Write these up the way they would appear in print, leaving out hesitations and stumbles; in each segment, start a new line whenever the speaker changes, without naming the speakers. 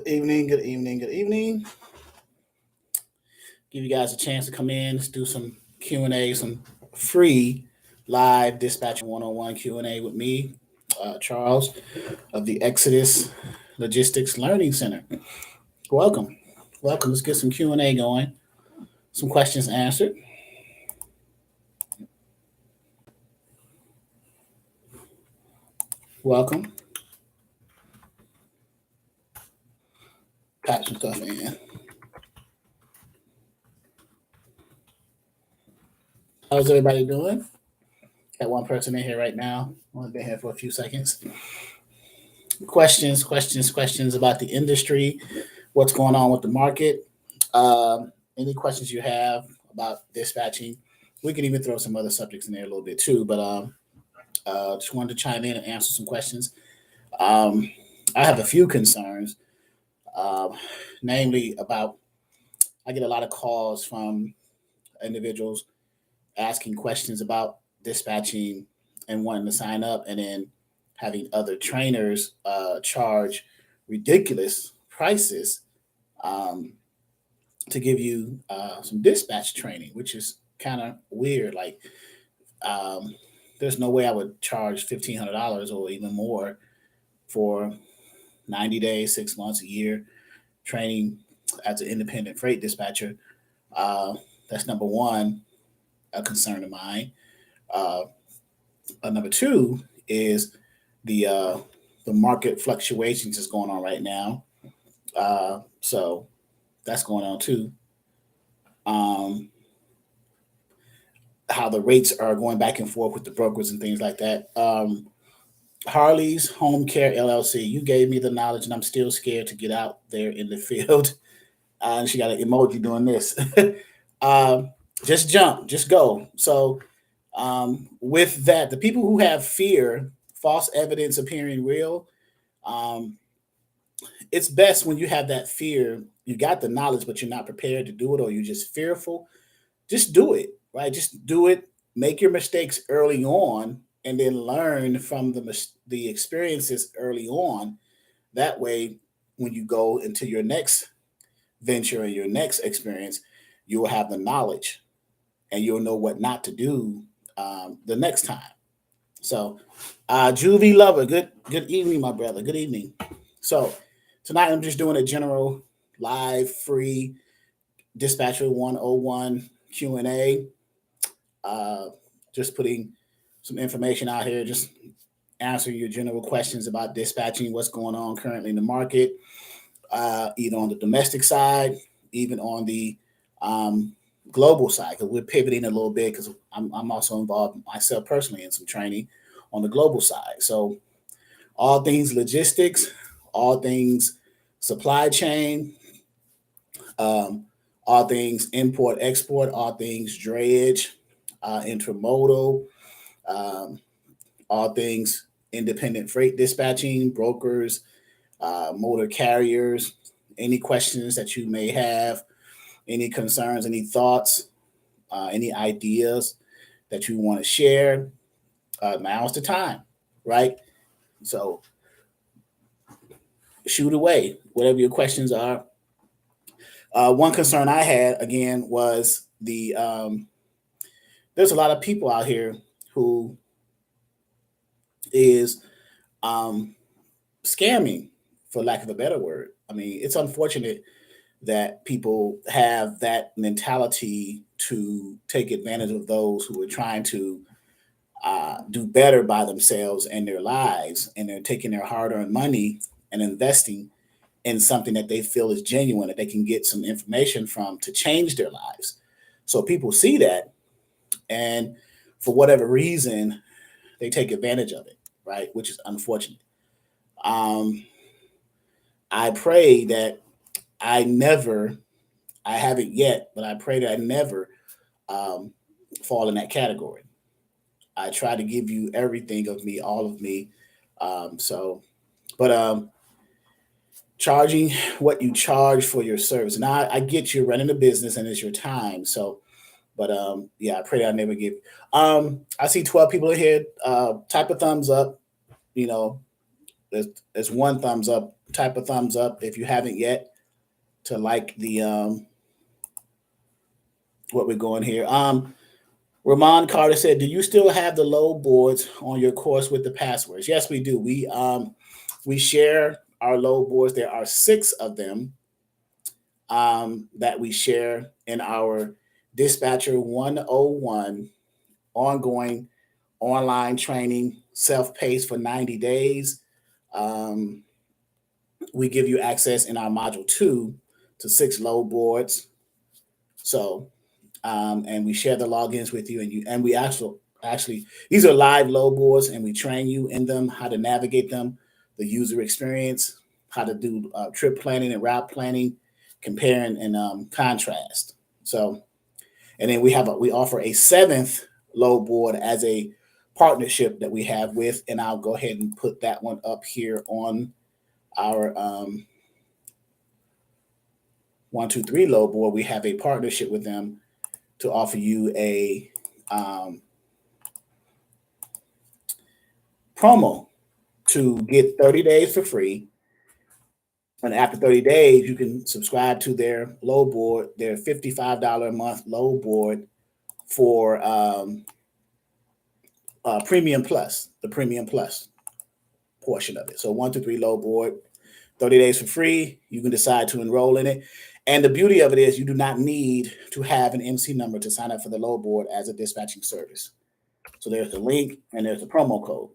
Good evening, good evening, good evening. Give you guys a chance to come in, let's do some Q&A, some free live dispatching one-on-one Q&A with me, Charles, of the Exodus Logistics Learning Center. Welcome. Welcome. Let's get some Q&A going, some questions answered. Welcome. Type some stuff in. How's everybody doing? Got one person in here right now. Only been here for a few seconds. Questions about the industry, what's going on with the market. Any questions you have about dispatching? We can even throw some other subjects in there a little bit too, but just wanted to chime in and answer some questions. I have a few concerns, namely about I get a lot of calls from individuals asking questions about dispatching and wanting to sign up, and then having other trainers charge ridiculous prices to give you some dispatch training, which is kind of weird. Like, there's no way I would charge $1,500 or even more for 90 days, 6 months, a year training as an independent freight dispatcher. That's number one, a concern of mine. Number two is the market fluctuations is going on right now. So that's going on too. How the rates are going back and forth with the brokers and things like that. Harley's Home Care LLC, you gave me the knowledge, and I'm still scared to get out there in the field. And she got an emoji doing this. Just jump, just go. So, with that, the people who have fear, false evidence appearing real, it's best when you have that fear, you got the knowledge, but you're not prepared to do it, or you're just fearful. Just do it, right? Just do it. Make your mistakes early on, and then learn from the experiences early on. That way, when you go into your next venture or your next experience, you will have the knowledge, and you'll know what not to do the next time. So, Juvie Lover, good evening, my brother. Good evening. So tonight I'm just doing a general live free dispatcher 101 Q&A. Just putting some information out here, just answering your general questions about dispatching, what's going on currently in the market, either on the domestic side, even on the global side, because we're pivoting a little bit, because I'm also involved myself personally in some training on the global side. So all things logistics, all things supply chain, all things import, export, all things drayage, intermodal, all things independent freight dispatching, brokers, motor carriers, any questions that you may have, any concerns, any thoughts, any ideas that you want to share, now's the time, right? So shoot away, whatever your questions are. One concern I had, again, was there's a lot of people out here who is scamming, for lack of a better word. I mean, it's unfortunate that people have that mentality to take advantage of those who are trying to do better by themselves and their lives, and they're taking their hard-earned money and investing in something that they feel is genuine, that they can get some information from to change their lives. So people see that, and for whatever reason, they take advantage of it, right? Which is unfortunate. I pray that I haven't yet, but I pray that I never fall in that category. I try to give you everything of me, all of me. But charging what you charge for your service. Now, I get you running a business and it's your time. So, but yeah, I pray that I never give. I see 12 people in here. Type a thumbs up. You know, there's one thumbs up type of thumbs up if you haven't yet to like the what we're going here. Ramon Carter said, "Do you still have the load boards on your course with the passwords?" Yes, we do. We share our load boards. There are 6 of them that we share in our Dispatcher 101 ongoing online training, self-paced for 90 days. Um, we give you access in our module 2 to 6 load boards. So and we share the logins with you, and we actually these are live load boards, and we train you in them how to navigate them, the user experience, how to do trip planning and route planning, comparing and contrast. So, and then we offer a 7th load board as a partnership that we have with, and I'll go ahead and put that one up here on our 123 load board. We have a partnership with them to offer you a promo to get 30 days for free. And after 30 days, you can subscribe to their load board, their $55 a month load board for Premium Plus, the Premium Plus portion of it. So 123 load board, 30 days for free. You can decide to enroll in it. And the beauty of it is you do not need to have an MC number to sign up for the load board as a dispatching service. So there's the link and there's the promo code.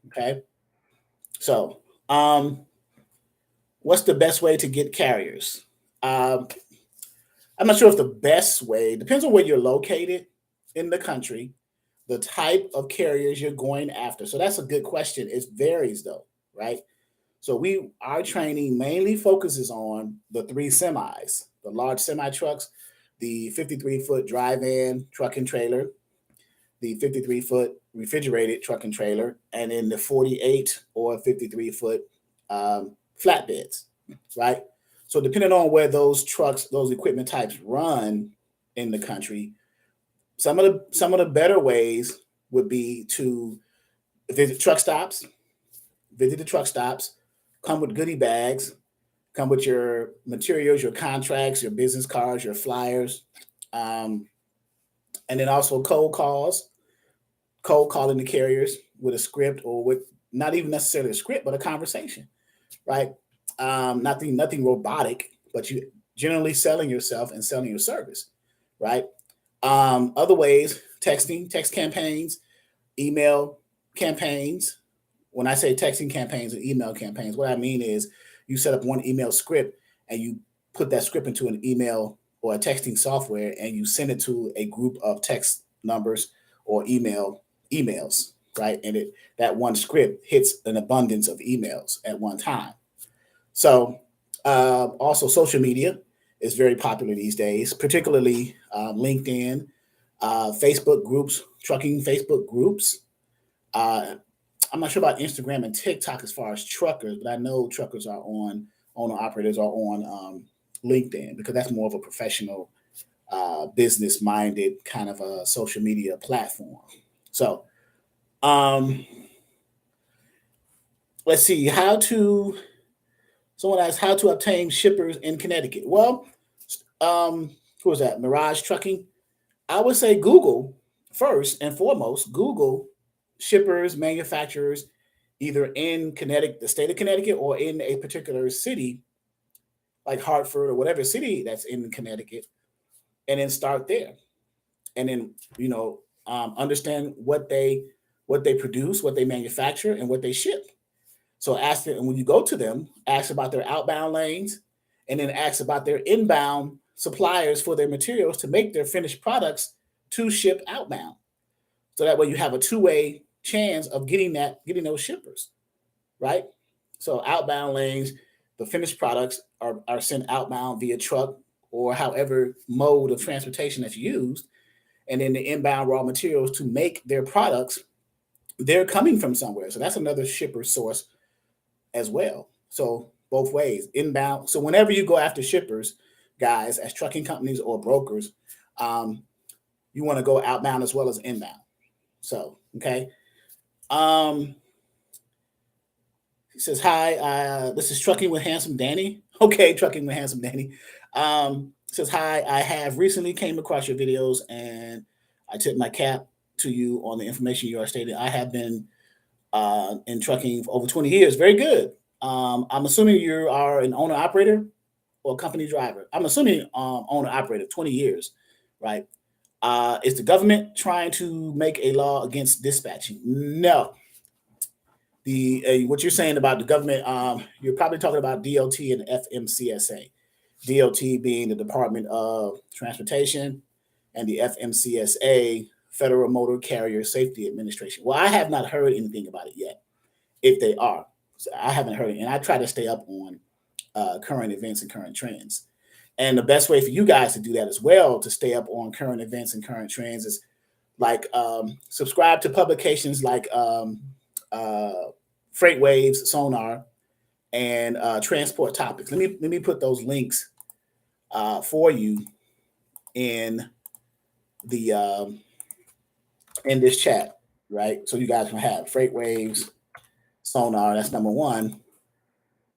Okay. So what's the best way to get carriers? I'm not sure if the best way, depends on where you're located in the country, the type of carriers you're going after. So that's a good question. It varies though, right? So our training mainly focuses on the 3 semis, the large semi trucks, the 53-foot dry van truck and trailer, the 53-foot refrigerated truck and trailer, and then the 48 or 53-foot flatbeds, right? So depending on where those trucks, those equipment types run in the country, some of the better ways would be to visit truck stops, come with goodie bags, come with your materials, your contracts, your business cards, your flyers, and then also cold calling the carriers with a script, or with not even necessarily a script, but a conversation, right? Nothing robotic, but you generally selling yourself and selling your service, right? Other ways, text campaigns, email campaigns. When I say texting campaigns and email campaigns, what I mean is you set up one email script and you put that script into an email or a texting software, and you send it to a group of text numbers or emails, right? And that one script hits an abundance of emails at one time. So also social media is very popular these days, particularly LinkedIn, Facebook groups, trucking Facebook groups. I'm not sure about Instagram and TikTok as far as truckers, but I know truckers are owner operators are on LinkedIn, because that's more of a professional, business minded kind of a social media platform. So let's see someone asked how to obtain shippers in Connecticut. Well, who was that? Mirage Trucking. I would say Google first and foremost. Google shippers, manufacturers, either in Connecticut, the state of Connecticut, or in a particular city like Hartford or whatever city that's in Connecticut, and then start there. And then understand what they produce, what they manufacture, and what they ship. So ask them, and when you go to them, ask about their outbound lanes, and then ask about their inbound suppliers for their materials to make their finished products to ship outbound. So that way you have a two-way chance of getting those shippers, right? So outbound lanes, the finished products are sent outbound via truck or however mode of transportation that's used. And then the inbound raw materials to make their products, they're coming from somewhere. So that's another shipper source as well. So both ways, inbound. So whenever you go after shippers, guys, as trucking companies or brokers, you want to go outbound as well as inbound. So, okay. He says, "Hi, this is Trucking with Handsome Danny." Okay, Trucking with Handsome Danny. Says, "Hi, I have recently came across your videos, and I tip my cap to you on the information you are stating. I have been in trucking for over 20 years. Very good. I'm assuming you are an owner operator or company driver. I'm assuming owner operator, 20 years, right? Is the government trying to make a law against dispatching? No. The what you're saying about the government, you're probably talking about DOT and FMCSA. DOT being the Department of Transportation, and the FMCSA, Federal Motor Carrier Safety Administration. Well, I have not heard anything about it yet. If they are, so I haven't heard it, and I try to stay up on current events and current trends. And the best way for you guys to do that as well, to stay up on current events and current trends, is like subscribe to publications like uh, Freight Waves, Sonar, and Transport Topics. Let me put those links for you in the in this chat, right? So you guys can have Freight Waves, Sonar. That's number one,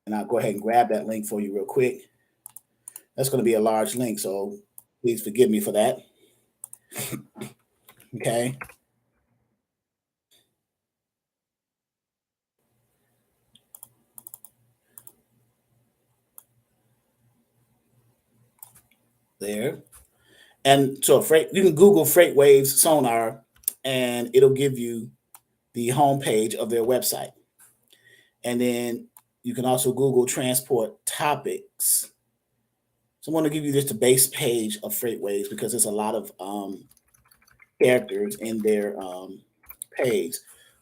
and I'll go ahead and grab that link for you real quick. That's going to be a large link, so please forgive me for that. Okay. There. And so you can Google Freight Waves Sonar, and it'll give you the homepage of their website. And then you can also Google Transport Topics. So I want to give you just the base page of Freight Waves because there's a lot of characters in their page.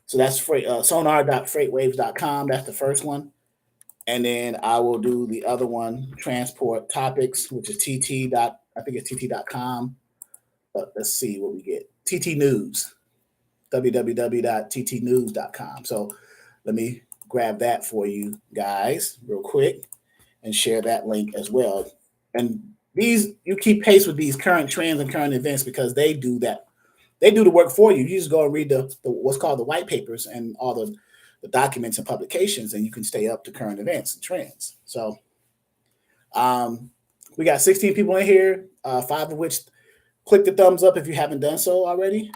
So that's sonar.freightwaves.com. That's the first one. And then I will do the other one, Transport Topics, which is I think it's tt.com. But let's see what we get. TT News, www.ttnews.com. So let me grab that for you guys real quick and share that link as well. And these, you keep pace with these current trends and current events because they do that. They do the work for you. You just go and read the what's called the white papers and all the documents and publications, and you can stay up to current events and trends. So we got 16 people in here, 5 of which click the thumbs up if you haven't done so already.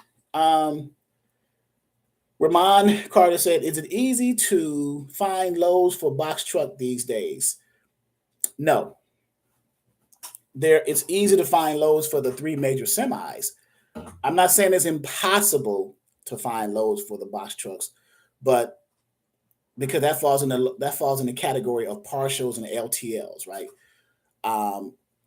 Ramon Carter said, "Is it easy to find loads for box truck these days?" No. It's easy to find loads for the 3 major semis. I'm not saying it's impossible to find loads for the box trucks, but because that falls in the category of partials and LTLs, right?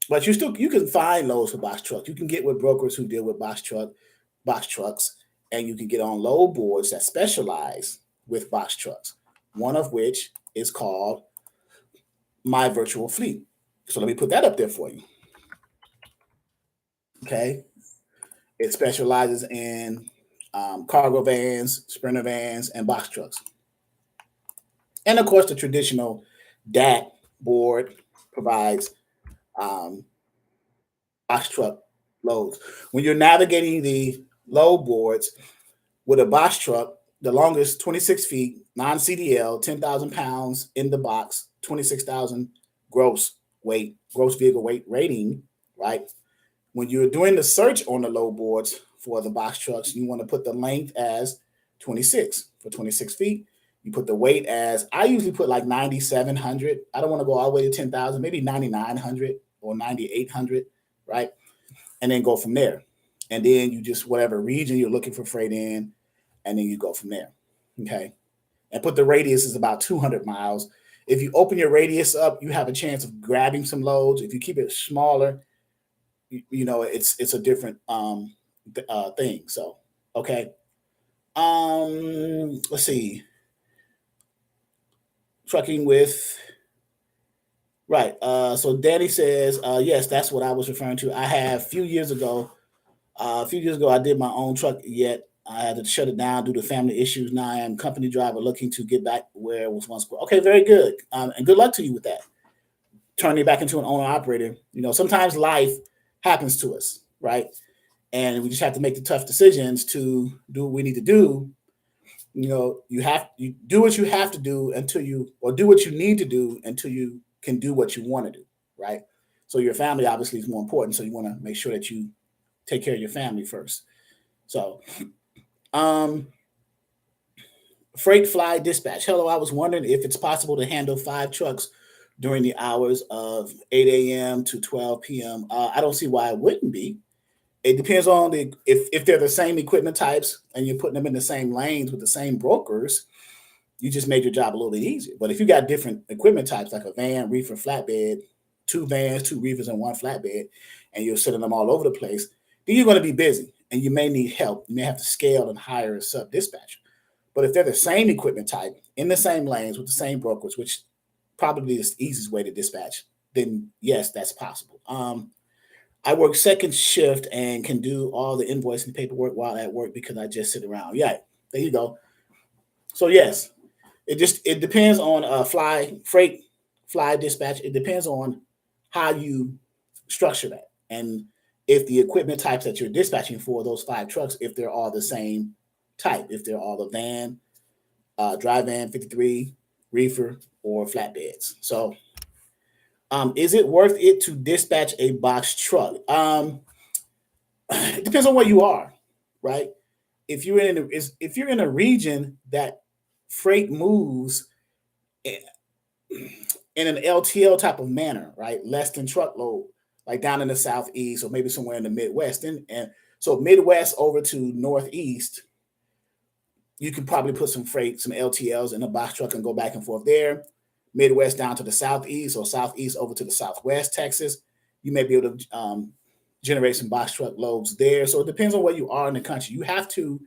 But you can find loads for box trucks. You can get with brokers who deal with box trucks, and you can get on load boards that specialize with box trucks. One of which is called My Virtual Fleet. So let me put that up there for you. Okay, it specializes in cargo vans, sprinter vans, and box trucks. And of course, the traditional DAT board provides box truck loads. When you're navigating the load boards with a box truck, the longest 26 feet, non-CDL, 10,000 pounds in the box, 26,000 gross vehicle weight rating, right? When you're doing the search on the load boards for the box trucks, you want to put the length as 26 for 26 feet. You put the weight as, I usually put like 9,700. I don't want to go all the way to 10,000, maybe 9,900 or 9,800, right? And then go from there. And then you just, whatever region you're looking for freight in, and then you go from there, okay? And put the radius is about 200 miles. If you open your radius up, you have a chance of grabbing some loads. If you keep it smaller, it's a different thing. So, okay. Let's see. Trucking with, right. So Danny says, yes, that's what I was referring to. I have a few years ago, I did my own truck, yet I had to shut it down due to family issues. Now I am company driver looking to get back where it was once. Okay, very good. And good luck to you with that. Turning back into an owner operator. Sometimes life happens to us, right? And we just have to make the tough decisions to do what we need to do You do what you have to do or do what you need to do until you can do what you want to do, right? So your family obviously is more important. So you want to make sure that you take care of your family first. So, um, freight fly dispatch. Hello, I was wondering if it's possible to handle 5 trucks during the hours of 8 a.m. to 12 p.m. I don't see why it wouldn't be. It depends on if they're the same equipment types and you're putting them in the same lanes with the same brokers, you just made your job a little bit easier. But if you got different equipment types like a van, reefer, flatbed, 2 vans, 2 reefers, and 1 flatbed, and you're sending them all over the place, then you're going to be busy and you may need help. You may have to scale and hire a sub dispatcher. But if they're the same equipment type in the same lanes with the same brokers, which probably is the easiest way to dispatch, then yes, that's possible. I work second shift and can do all the invoicing paperwork while at work because I just sit around. Yeah, there you go. So yes, it depends on freight fly dispatch. It depends on how you structure that and if the equipment types that you're dispatching for those 5 trucks, if they're all the same type, if they're all the van, dry van 53, reefer, or flatbeds. So, is it worth it to dispatch a box truck? It depends on where you are, right? If you're in a region that freight moves in an LTL type of manner, right? Less than truckload, like down in the southeast or maybe somewhere in the Midwest, and so Midwest over to Northeast, you can probably put some freight, some LTLs in a box truck and go back and forth there. Midwest down to the southeast or southeast over to the southwest Texas, you may be able to generate some box truck loads there. So it depends on where you are in the country. You have to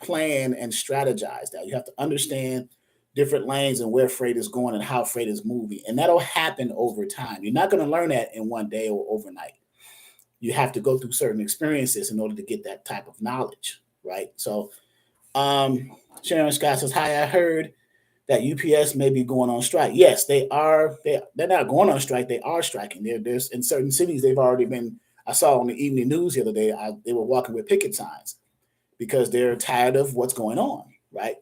plan and strategize that. You have to understand different lanes and where freight is going and how freight is moving. And that'll happen over time. You're not going to learn that in one day or overnight. You have to go through certain experiences in order to get that type of knowledge, right? So, Sharon Scott says, "Hi, I heard that UPS may be going on strike." Yes, they are. They're not going on strike. They are striking. There's in certain cities they've already been. I saw on the evening news the other day. They were walking with picket signs because they're tired of what's going on. Right?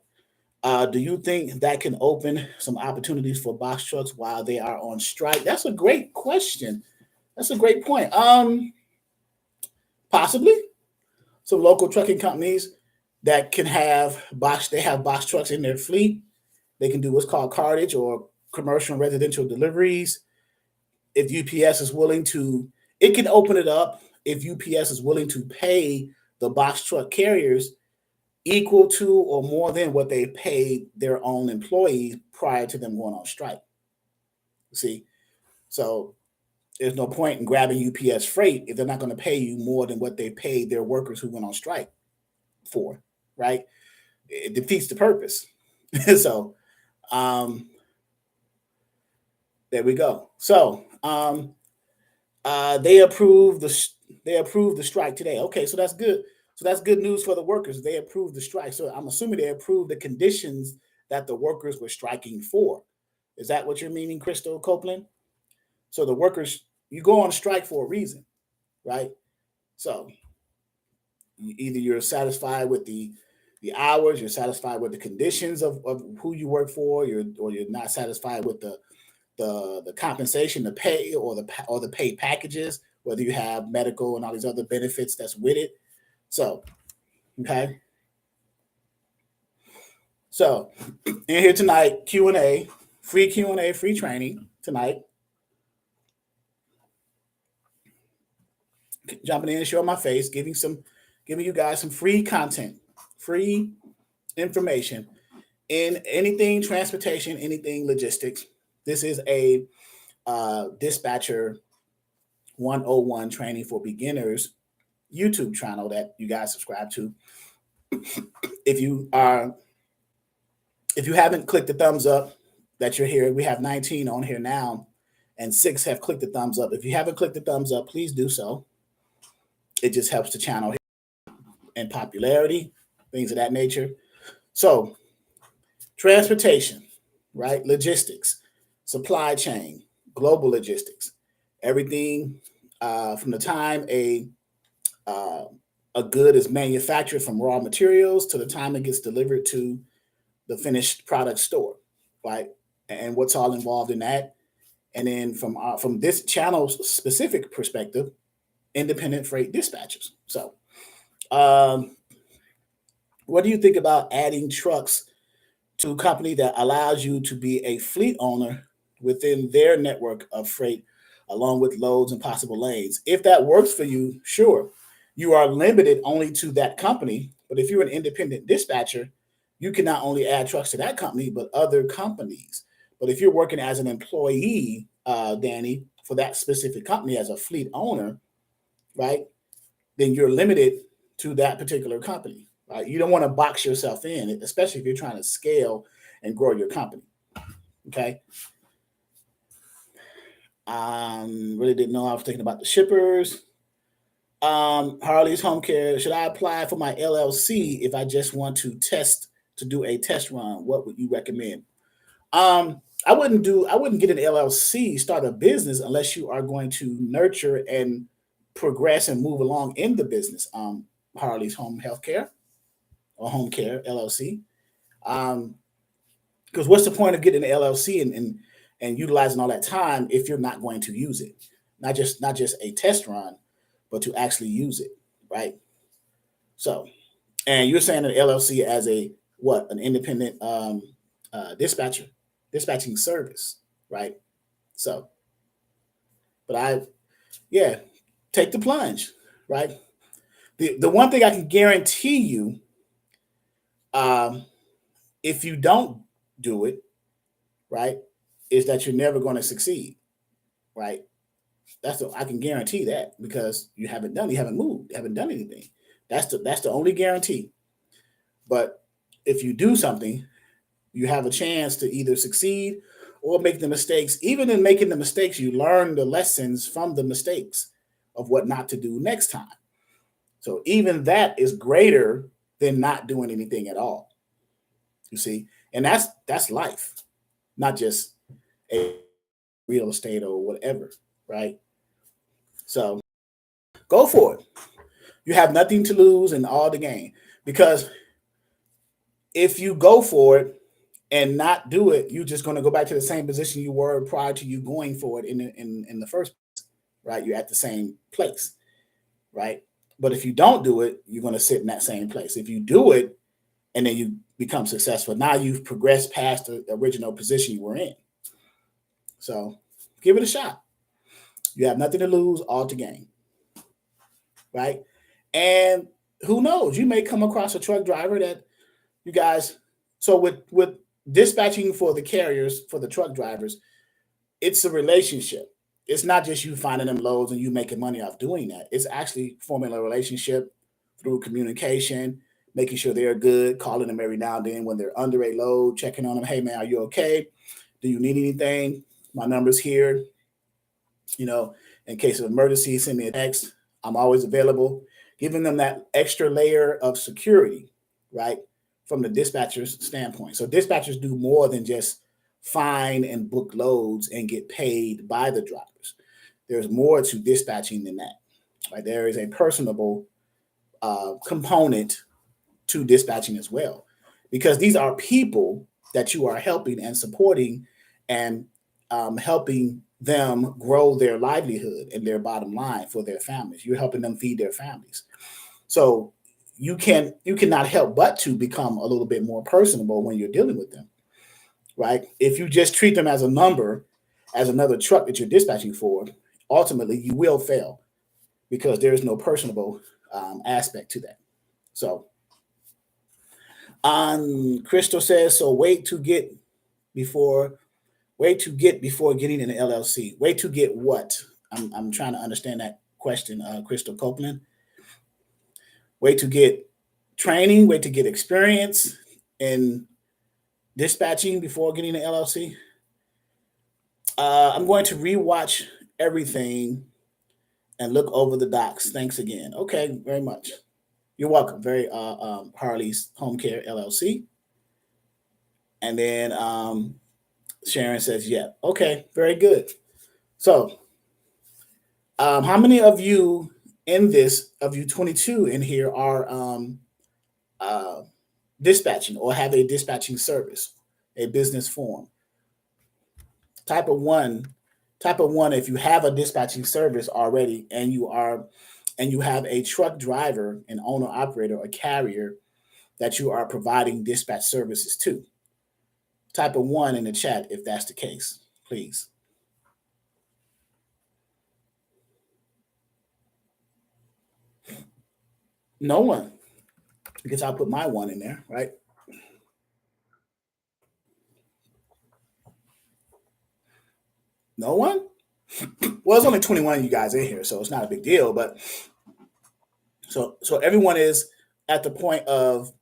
Do you think that can open some opportunities for box trucks while they are on strike? That's a great question. That's a great point. Possibly some local trucking companies that can have box. They have box trucks in their fleet. They can do what's called cartage or commercial and residential deliveries. If UPS is willing to, it can open it up if UPS is willing to pay the box truck carriers equal to or more than what they paid their own employees prior to them going on strike. See, so there's no point in grabbing UPS freight if they're not going to pay you more than what they paid their workers who went on strike for, right? It defeats the purpose. So, um, there we go. So, they approved the strike today. Okay, so that's good. So that's good news for the workers. They approved the strike. So I'm assuming they approved the conditions that the workers were striking for. Is that what you're meaning, Crystal Copeland? So the workers, you go on strike for a reason, right? So either you're satisfied with the hours, you're satisfied with the conditions of who you work for, or you're not satisfied with the compensation, the pay, or the pay packages, whether you have medical and all these other benefits that's with it. So, okay. So, in here tonight, Q&A, free Q&A, free training tonight. Jumping in and showing my face, giving you guys some free content, free information in anything transportation, anything logistics. This is a dispatcher 101 training for beginners YouTube channel that you guys subscribe to. If you haven't clicked the thumbs up that you're here, we have 19 on here now, and 6 have clicked the thumbs up. If you haven't clicked the thumbs up, please do so. It just helps the channel and popularity, things of that nature. So, transportation, right? Logistics, supply chain, global logistics, everything from the time a good is manufactured from raw materials to the time it gets delivered to the finished product store, right? And what's all involved in that. And then from this channel's specific perspective, independent freight dispatchers. So, um, what do you think about adding trucks to a company that allows you to be a fleet owner within their network of freight, along with loads and possible lanes? If that works for you, sure. You are limited only to that company, but if you're an independent dispatcher, you can not only add trucks to that company, but other companies. But if you're working as an employee, Danny, for that specific company as a fleet owner, right, then you're limited to that particular company. Right? You don't want to box yourself in, especially if you're trying to scale and grow your company. Okay. Really didn't know I was thinking about the shippers. Harley's Home Care. Should I apply for my LLC if I just want to do a test run? What would you recommend? I wouldn't get an LLC, start a business unless you are going to nurture and progress and move along in the business. Harley's Home Healthcare or Home Care LLC. Because what's the point of getting an LLC and utilizing all that time if you're not going to use it? Not just a test run, but to actually use it, right? So, and you're saying an LLC as an independent dispatching service, right? So, but yeah, take the plunge, right? The one thing I can guarantee you, if you don't do it, right, is that you're never going to succeed, right? I can guarantee that because you haven't moved, you haven't done anything. That's the only guarantee. But if you do something, you have a chance to either succeed or make the mistakes. Even in making the mistakes, you learn the lessons from the mistakes of what not to do next time. So even that is greater than not doing anything at all. You see, and that's life, not just a real estate or whatever, right? So go for it. You have nothing to lose and all to gain, because if you go for it and not do it, you're just going to go back to the same position you were prior to you going for it in the first place, right? You're at the same place, right? But if you don't do it, you're going to sit in that same place. If you do it and then you become successful, now you've progressed past the original position you were in. So give it a shot. You have nothing to lose, all to gain, right? And who knows, you may come across a truck driver that you guys. So with dispatching for the carriers, for the truck drivers, it's a relationship. It's not just you finding them loads and you making money off doing that. It's actually forming a relationship through communication, making sure they're good, calling them every now and then when they're under a load, checking on them. Hey man, are you okay? Do you need anything? My number's here. In case of emergency, send me a text. I'm always available. Giving them that extra layer of security, right? From the dispatcher's standpoint. So dispatchers do more than just find and book loads and get paid by the drivers. There's more to dispatching than that. Right? There is a personable component to dispatching as well, because these are people that you are helping and supporting and helping them grow their livelihood and their bottom line for their families. You're helping them feed their families. So you cannot help but to become a little bit more personable when you're dealing with them, right? If you just treat them as a number, as another truck that you're dispatching for, ultimately you will fail because there is no personable aspect to that. So, Crystal says, so wait to get before getting an LLC. Wait to get what? I'm trying to understand that question, Crystal Copeland. Wait to get training, wait to get experience in dispatching before getting an LLC. I'm going to rewatch everything and look over the docs. Thanks again. Okay, very much. You're welcome. Very Harley's Home Care LLC. And then Sharon says, yeah. Okay, very good. So how many of you 22 in here are dispatching or have a dispatching service, a business form. Type of one, if you have a dispatching service already and you have a truck driver, an owner operator, or carrier that you are providing dispatch services to. Type of one in the chat if that's the case, please. No one. I guess I'll put my one in there, right? No one? Well, there's only 21 of you guys in here, so it's not a big deal. But so everyone is at the point of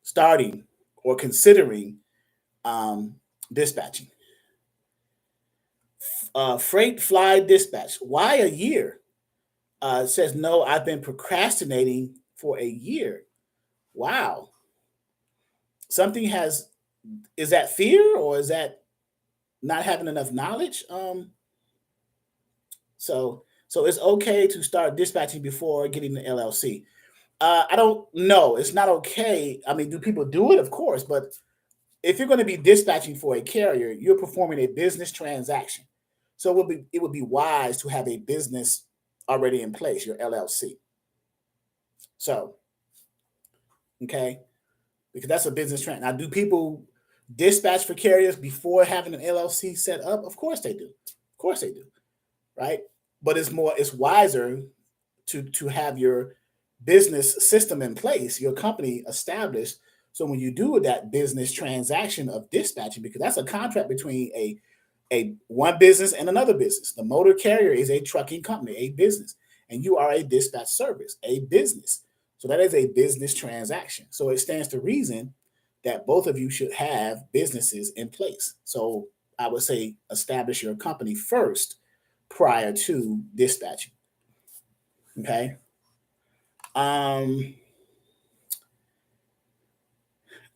starting or considering dispatching. Freight fly dispatch. Why a year? Says no. I've been procrastinating for a year. Wow. Something has. Is that fear or is that not having enough knowledge? So it's okay to start dispatching before getting the LLC. I don't know. It's not okay. I mean, do people do it? Of course, but if you're going to be dispatching for a carrier, you're performing a business transaction. So it would be wise to have a business already in place, your LLC. So, okay, because that's a business trend. Now, do people dispatch for carriers before having an LLC set up? Of course they do. Of course they do. Right? But it's wiser to have your business system in place, your company established. So when you do that business transaction of dispatching, because that's a contract between a one business and another business. The motor carrier is a trucking company, a business, and you are a dispatch service, a business. So that is a business transaction. So it stands to reason that both of you should have businesses in place. So I would say establish your company first prior to dispatching. Okay. I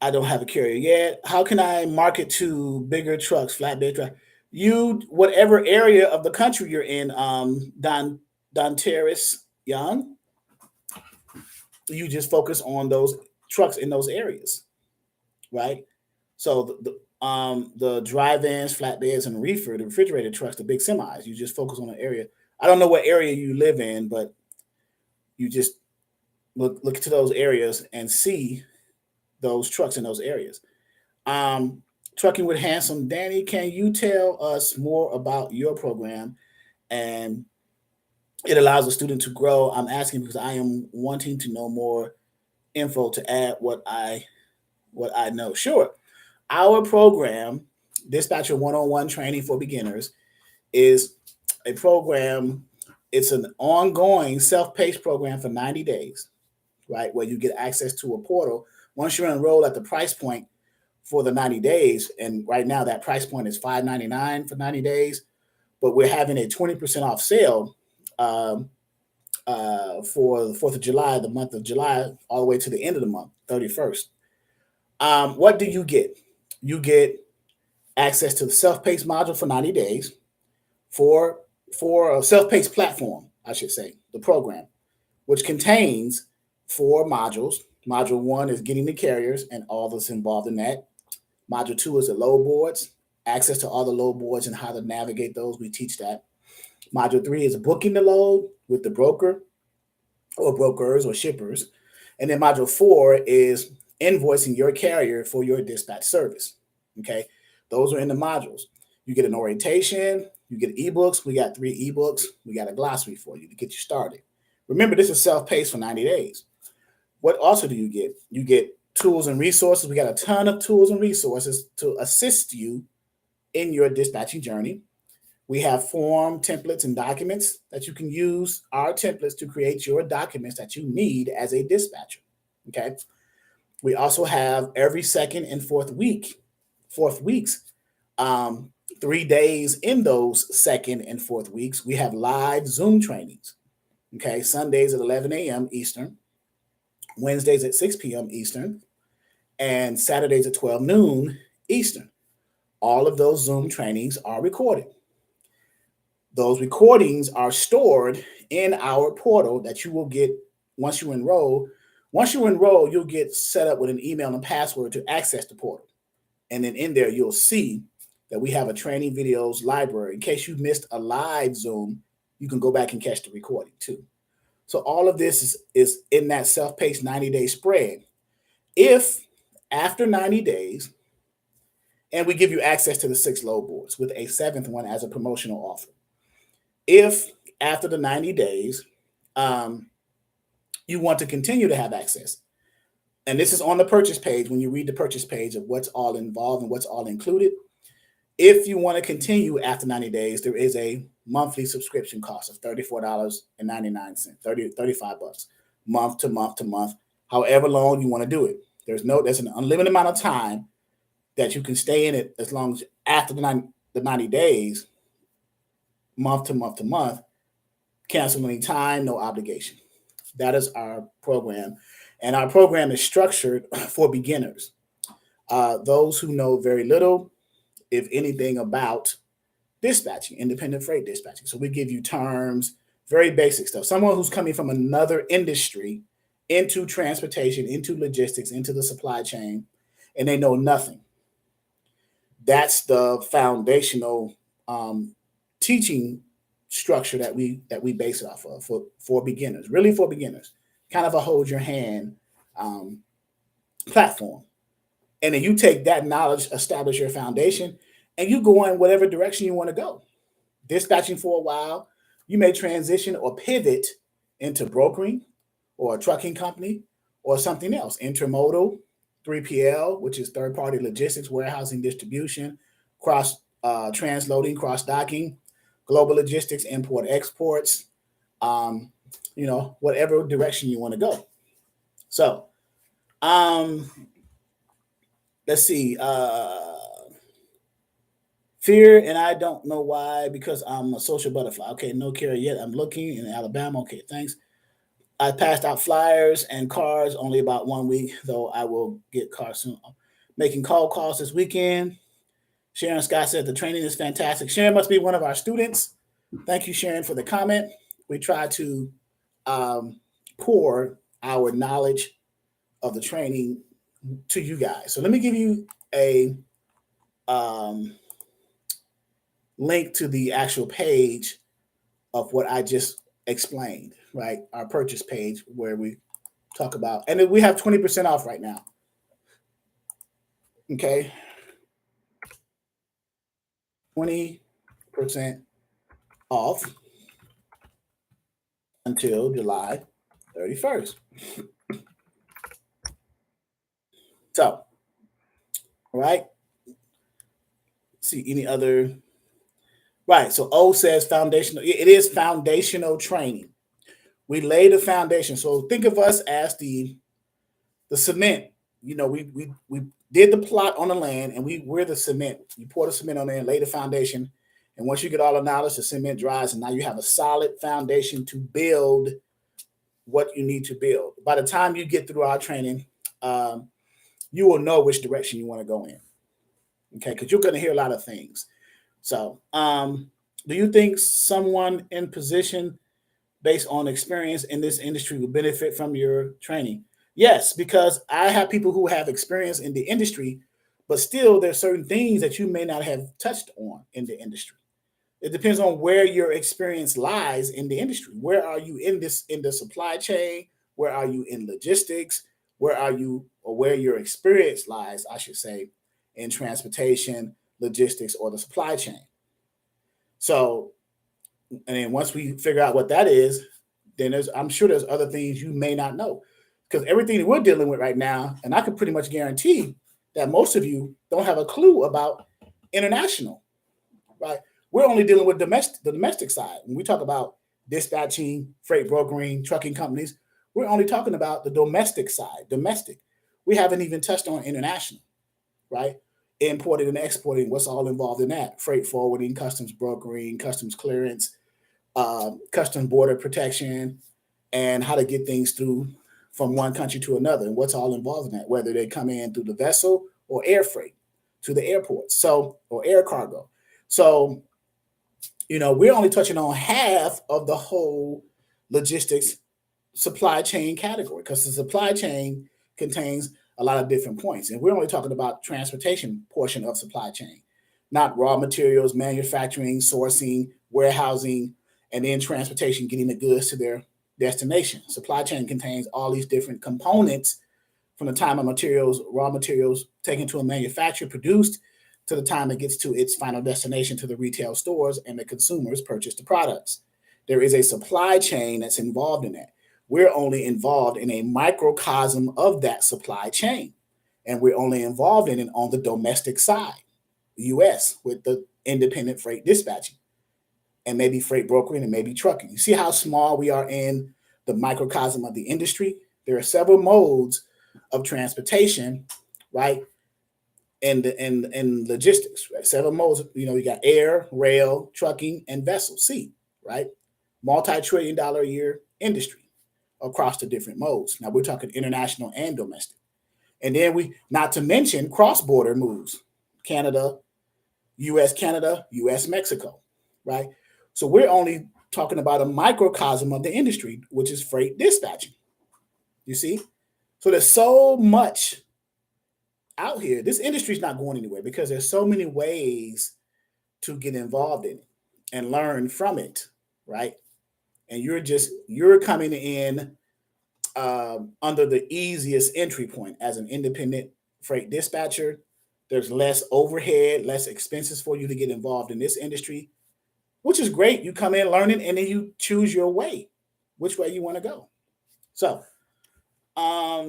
don't have a carrier yet. How can I market to bigger trucks, flatbed truck? You, whatever area of the country you're in, Don Terrace Young, you just focus on those trucks in those areas, right? So the drive-ins, flatbeds, and the refrigerated trucks, the big semis, you just focus on an area. I don't know what area you live in, but you just look to those areas and see those trucks in those areas. Trucking with Handsome Danny, can you tell us more about your program? And it allows a student to grow. I'm asking because I am wanting to know more info to add what I know. Sure. Our program, Dispatcher One-on-One Training for Beginners, is a program. It's an ongoing self-paced program for 90 days, right? Where you get access to a portal. Once you're enrolled at the price point for the 90 days, and right now that price point is $5.99 for 90 days, but we're having a 20% off sale for the 4th of July, the month of July, all the way to the end of the month, 31st. What do you get? You get access to the self-paced module for 90 days for a self-paced platform, I should say, the program, which contains 4 modules. Module 1 is getting the carriers and all that's involved in that. Module 2 is the load boards, access to all the load boards and how to navigate those. We teach that. Module 3 is booking the load with the broker or brokers or shippers. And then module 4 is invoicing your carrier for your dispatch service. Okay. Those are in the modules. You get an orientation, you get ebooks. We got 3 ebooks. We got a glossary for you to get you started. Remember, this is self-paced for 90 days. What also do you get? You get tools and resources. We got a ton of tools and resources to assist you in your dispatching journey. We have form templates and documents that you can use our templates to create your documents that you need as a dispatcher. Okay. We also have every second and fourth weeks, 3 days in those second and fourth weeks, we have live Zoom trainings. Okay. Sundays at 11 a.m. Eastern, Wednesdays at 6 p.m. Eastern, and Saturdays at 12 noon Eastern. All of those Zoom trainings are recorded. Those recordings are stored in our portal that you will get once you enroll. Once you enroll, you'll get set up with an email and password to access the portal. And then in there, you'll see that we have a training videos library. In case you missed a live Zoom, you can go back and catch the recording too. So all of this is in that self-paced 90-day spread. If after 90 days, and we give you access to the 6 load boards with a 7th one as a promotional offer. If after the 90 days, you want to continue to have access, and this is on the purchase page when you read the purchase page of what's all involved and what's all included. If you want to continue after 90 days, there is a monthly subscription cost of $34.99, 35 bucks, month to month to month, however long you want to do it. There's an unlimited amount of time that you can stay in it as long as after the 90 days, month to month to month, cancel any time, no obligation. That is our program. And our program is structured for beginners, those who know very little, if anything, about dispatching, independent freight dispatching. So we give you terms, very basic stuff. Someone who's coming from another industry into transportation, into logistics, into the supply chain, and they know nothing. That's the foundational teaching structure that we base it off of for beginners, really for beginners, kind of a hold your hand platform. And then you take that knowledge, establish your foundation, and you go in whatever direction you want to go. Dispatching for a while, you may transition or pivot into brokering or a trucking company or something else, intermodal, 3PL, which is third-party logistics, warehousing, distribution, cross transloading, cross-docking, global logistics, import, exports, whatever direction you want to go. So, let's see. Fear, and I don't know why, because I'm a social butterfly. Okay, no care yet. I'm looking in Alabama. Okay, thanks. I passed out flyers and cards only about 1 week, though I will get cars soon. Making calls this weekend. Sharon Scott said the training is fantastic. Sharon must be one of our students. Thank you, Sharon, for the comment. We try to pour our knowledge of the training to you guys. So let me give you a link to the actual page of what I just explained, right? Our purchase page where we talk about, and we have 20% off right now. Okay. 20% off until July 31st. So, all right. See any other? Right. So O says foundational. It is foundational training. We lay the foundation. So think of us as the cement. We did the plot on the land, and we're the cement. You pour the cement on there and lay the foundation. And once you get all the knowledge, the cement dries, and now you have a solid foundation to build what you need to build. By the time you get through our training, you will know which direction you want to go in. Okay, because you're going to hear a lot of things. So, do you think someone in position based on experience in this industry will benefit from your training? Yes, because I have people who have experience in the industry, but still there's certain things that you may not have touched on in the industry. It depends on where your experience lies in the industry. Where are you in the supply chain? Where are you in logistics? Where are you, or where your experience lies, I should say, in transportation, logistics, or the supply chain. So, and then once we figure out what that is, then I'm sure there's other things you may not know. Because everything that we're dealing with right now, and I can pretty much guarantee that most of you don't have a clue about international, right? We're only dealing with the domestic side. When we talk about dispatching, freight brokering, trucking companies, we're only talking about the domestic side, domestic. We haven't even touched on international, right? Importing and exporting, what's all involved in that? Freight forwarding, customs brokering, customs clearance, customs border protection, and how to get things through from one country to another, and what's all involved in that, whether they come in through the vessel or air freight to the airport, or air cargo. So, we're only touching on half of the whole logistics supply chain category, because the supply chain contains a lot of different points. And we're only talking about transportation portion of supply chain, not raw materials, manufacturing, sourcing, warehousing, and then transportation, getting the goods to their destination. Supply chain contains all these different components from the time of materials, raw materials taken to a manufacturer, produced, to the time it gets to its final destination, to the retail stores, and the consumers purchase the products. There is a supply chain that's involved in that. We're only involved in a microcosm of that supply chain, and we're only involved in it on the domestic side, US, with the independent freight dispatching, and maybe freight brokering, and maybe trucking. You see how small we are in the microcosm of the industry? There are several modes of transportation, right? And logistics, right? Several modes. You got air, rail, trucking, and vessel, sea, right? Multi-trillion-dollar a year industry across the different modes. Now we're talking international and domestic. And then not to mention cross-border moves, Canada, US, US, Mexico, right? So we're only talking about a microcosm of the industry, which is freight dispatching. You see? So there's so much out here. This industry is not going anywhere because there's so many ways to get involved in it and learn from it, right? And you're coming in under the easiest entry point as an independent freight dispatcher. There's less overhead, less expenses for you to get involved in this industry, which is great. You come in learning, and then you choose your way, which way you want to go. So, are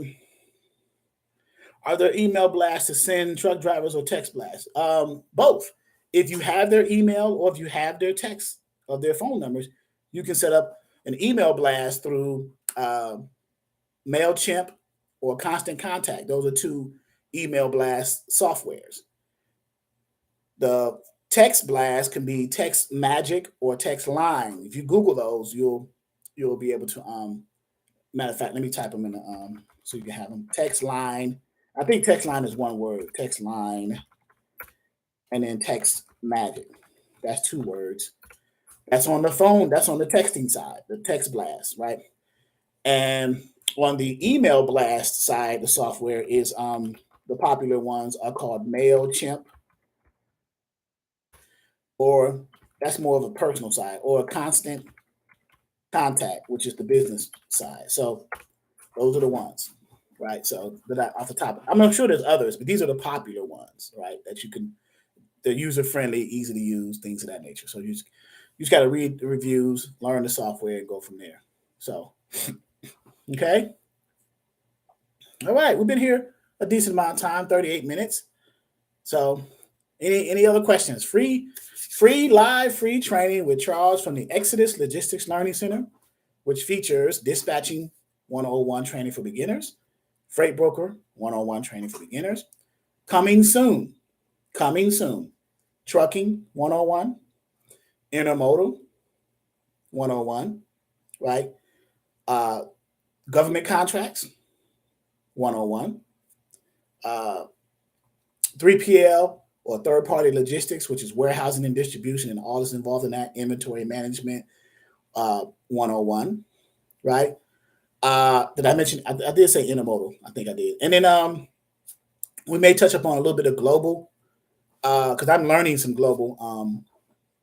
there email blasts to send truck drivers or text blasts? Both. If you have their email or if you have their text or their phone numbers, you can set up an email blast through MailChimp or Constant Contact. Those are two email blast softwares. The text blast can be Text Magic or Text Line. If you Google those, you'll be able to. Matter of fact, let me type them in so you can have them. Text Line. I think Text Line is one word. Text Line, and then Text Magic. That's two words. That's on the phone. That's on the texting side, the text blast, right? And on the email blast side, the software is the popular ones are called MailChimp, or that's more of a personal side, or a Constant Contact, which is the business side. So those are the ones, right? So that off the top, I'm sure there's others, but these are the popular ones, right? That you can, they're user friendly, easy to use, things of that nature. So you just got to read the reviews, learn the software, and go from there. So, okay. All right, we've been here a decent amount of time, 38 minutes. So, any other questions? Free live free training with Charles from the Exodus Logistics Learning Center, which features dispatching 101 training for beginners, freight broker 101 training for beginners, coming soon, trucking 101, intermodal 101, right? Government contracts 101, 3PL or third-party logistics, which is warehousing and distribution and all that's involved in that, inventory management 101, right? Did I mention? I did say intermodal. I think I did. And then we may touch upon a little bit of global, because I'm learning some global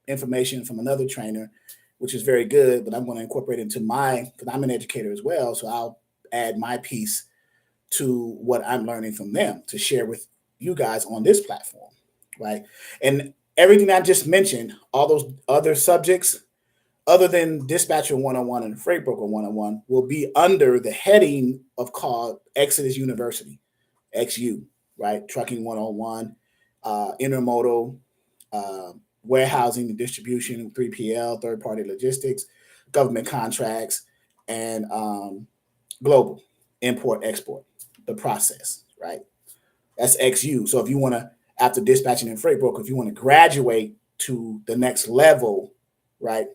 information from another trainer, which is very good, but I'm going to incorporate into because I'm an educator as well, so I'll add my piece to what I'm learning from them to share with you guys on this platform, right? And everything I just mentioned, all those other subjects, other than Dispatcher 101 and Freight Broker 101, will be under the heading of called Exodus University, XU, right? Trucking 101, intermodal, warehousing and distribution, 3PL, third-party logistics, government contracts, and global, import, export, the process, right? That's XU. So if you want to, after dispatching and freight broker, if you want to graduate to the next level, right?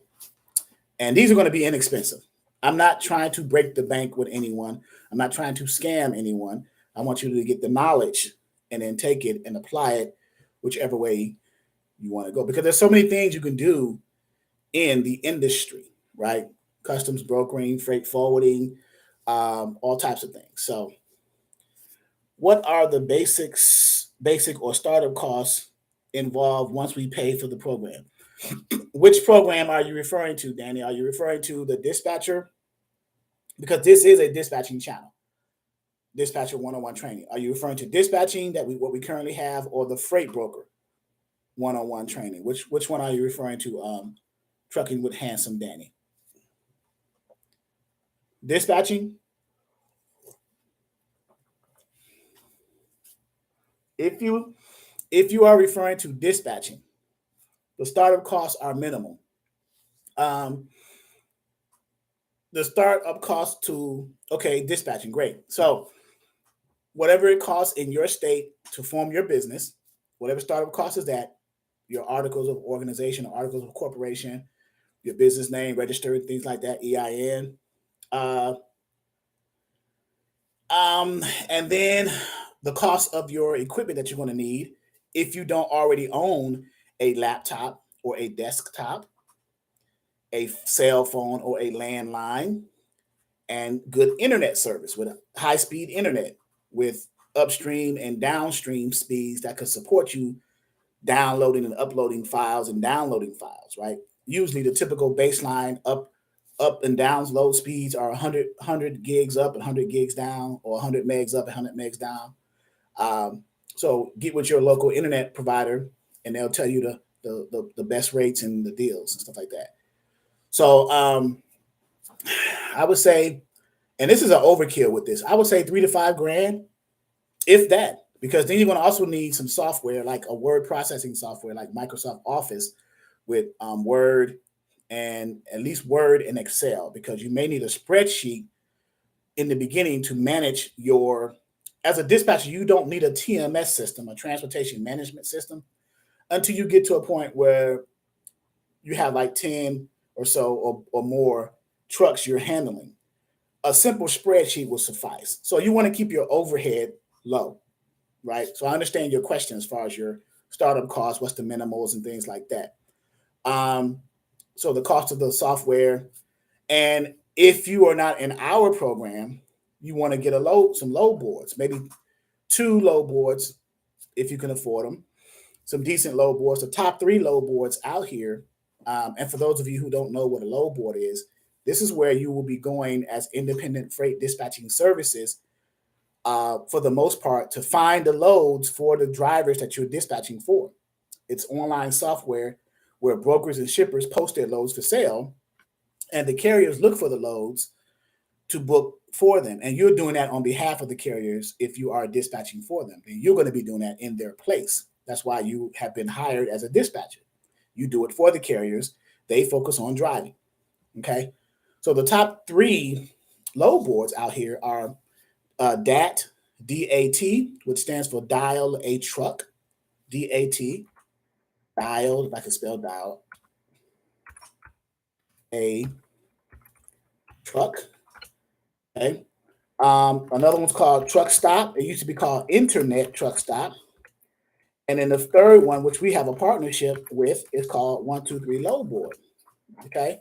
And these are going to be inexpensive. I'm not trying to break the bank with anyone. I'm not trying to scam anyone. I want you to get the knowledge and then take it and apply it whichever way you want to go. Because there's so many things you can do in the industry, right? customs brokering, freight forwarding, all types of things. So, what are the basic or startup costs involved once we pay for the program? Which program are you referring to, Danny? Are you referring to the dispatcher? Because this is a dispatching channel, dispatcher 101 training. Are you referring to dispatching what we currently have, or the freight broker 101 training? Which one are you referring to? Trucking with Handsome Danny. Dispatching. If you are referring to dispatching, the startup costs are minimal. Um, the startup cost to dispatching, great. So whatever it costs in your state to form your business, whatever startup cost is that, your articles of organization or articles of corporation, your business name, registered, things like that, EIN. Uh, and then the cost of your equipment that you're going to need if you don't already own a laptop or a desktop, a cell phone or a landline, and good internet service with high speed internet with upstream and downstream speeds that can support you downloading and uploading files and downloading files, right? Usually the typical baseline up and down load speeds are 100 gigs up and 100 gigs down, or 100 megs up and 100 megs down. So get with your local internet provider and they'll tell you the best rates and the deals and stuff like that. So I would say, and this is an overkill with this, I would say $3 to $5 grand, if that, because then you're going to also need some software like a word processing software like Microsoft Office with Word, and at least Word and Excel, because you may need a spreadsheet in the beginning to manage your, as a dispatcher, you don't need a TMS system, a transportation management system, until you get to a point where you have like 10 or so or more trucks you're handling. A simple spreadsheet will suffice. So you want to keep your overhead low, right? So I understand your question as far as your startup costs, what's the minimals and things like that. So the cost of the software, and if you are not in our program, you want to get some load boards, maybe 2 load boards if you can afford them, some decent load boards, the top 3 load boards out here. And for those of you who don't know what a load board is, this is where you will be going as independent freight dispatching services, for the most part, to find the loads for the drivers that you're dispatching for. It's online software where brokers and shippers post their loads for sale, and the carriers look for the loads to book for them. And you're doing that on behalf of the carriers. If you are dispatching for them, then you're going to be doing that in their place. That's why you have been hired as a dispatcher. You do it for the carriers. They focus on driving. Okay. So the top 3 load boards out here are DAT, D-A-T, which stands for Dial a Truck. D-A-T, dial, if I can spell dial, a truck. Okay. Another one's called Truck Stop. It used to be called Internet Truck Stop. And then the third one, which we have a partnership with, is called 123 Load Board. Okay.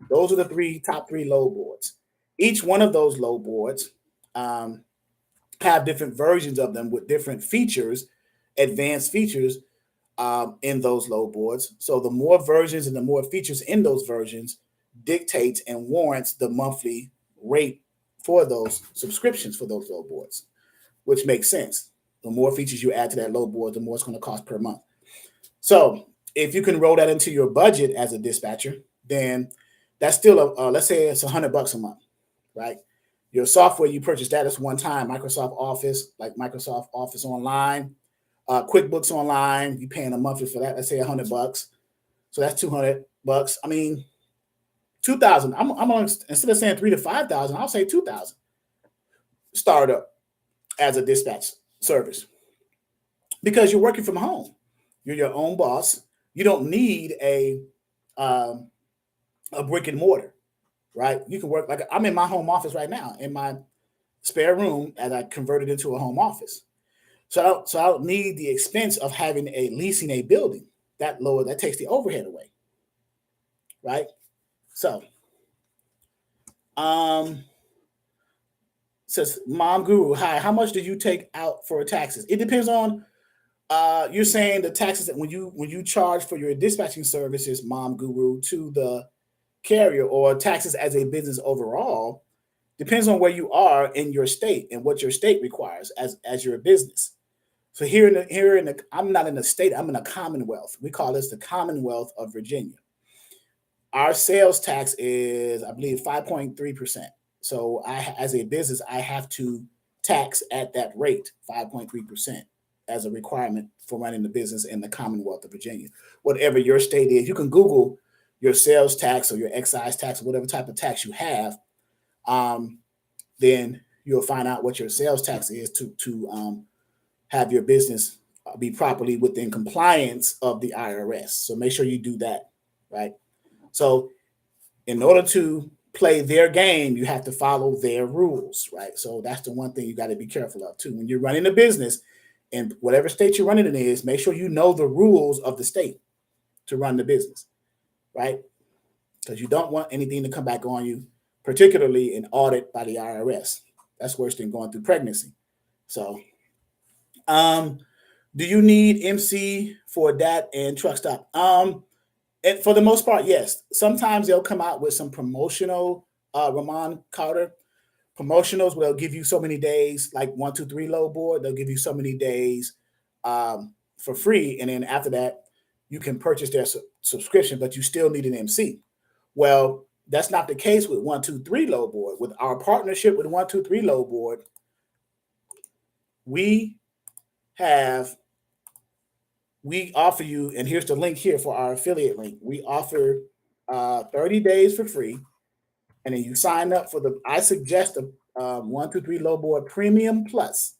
Those are the top three load boards. Each one of those load boards have different versions of them with different features, advanced features, in those load boards. So the more versions and the more features in those versions dictates and warrants the monthly rate for those subscriptions for those load boards, which makes sense. The more features you add to that load board, the more it's going to cost per month. So if you can roll that into your budget as a dispatcher, then that's still let's say it's $100 a month, right? Your software, you purchase that as one time, Microsoft Office, like Microsoft Office Online, QuickBooks Online, you paying a monthly for that. Let's say $100, so that's $200. I mean, 2,000. I'm on, instead of saying 3,000 to 5,000, I'll say 2,000. Startup as a dispatch service, because you're working from home. You're your own boss. You don't need a brick and mortar, right? You can work like I'm in my home office right now in my spare room, and I converted into a home office. So I don't need the expense of leasing a building. That takes the overhead away, right? So Says Mom Guru, hi, how much do you take out for taxes? It depends on you're saying the taxes that when you charge for your dispatching services, Mom Guru, to the carrier, or taxes as a business overall, depends on where you are in your state and what your state requires as your business. So I'm not in a state, I'm in a commonwealth. We call this the Commonwealth of Virginia. Our sales tax is, I believe, 5.3%. So as a business, I have to tax at that rate, 5.3%, as a requirement for running the business in the Commonwealth of Virginia. Whatever your state is, you can Google your sales tax or your excise tax or whatever type of tax you have. Then you'll find out what your sales tax is to have your business be properly within compliance of the IRS. So make sure you do that, right? So in order to play their game, you have to follow their rules, right? So that's the one thing you got to be careful of too. When you're running a business in whatever state you're running it is, make sure you know the rules of the state to run the business, right? Because you don't want anything to come back on you, particularly an audit by the IRS. That's worse than going through pregnancy. So, do you need MC for that and truck stop? And for the most part, yes. Sometimes they'll come out with some promotional, Ramon Carter promotionals where they'll give you so many days, like 1, 2, 3 load board. They'll give you so many days for free, and then after that, you can purchase their subscription, but you still need an MC. Well, that's not the case with 1, 2, 3 load board. With our partnership with 1, 2, 3 load board, we offer you, and here's the link here for our affiliate link. We offer 30 days for free, and then you sign up for I suggest the 1, 2, 3 low board premium plus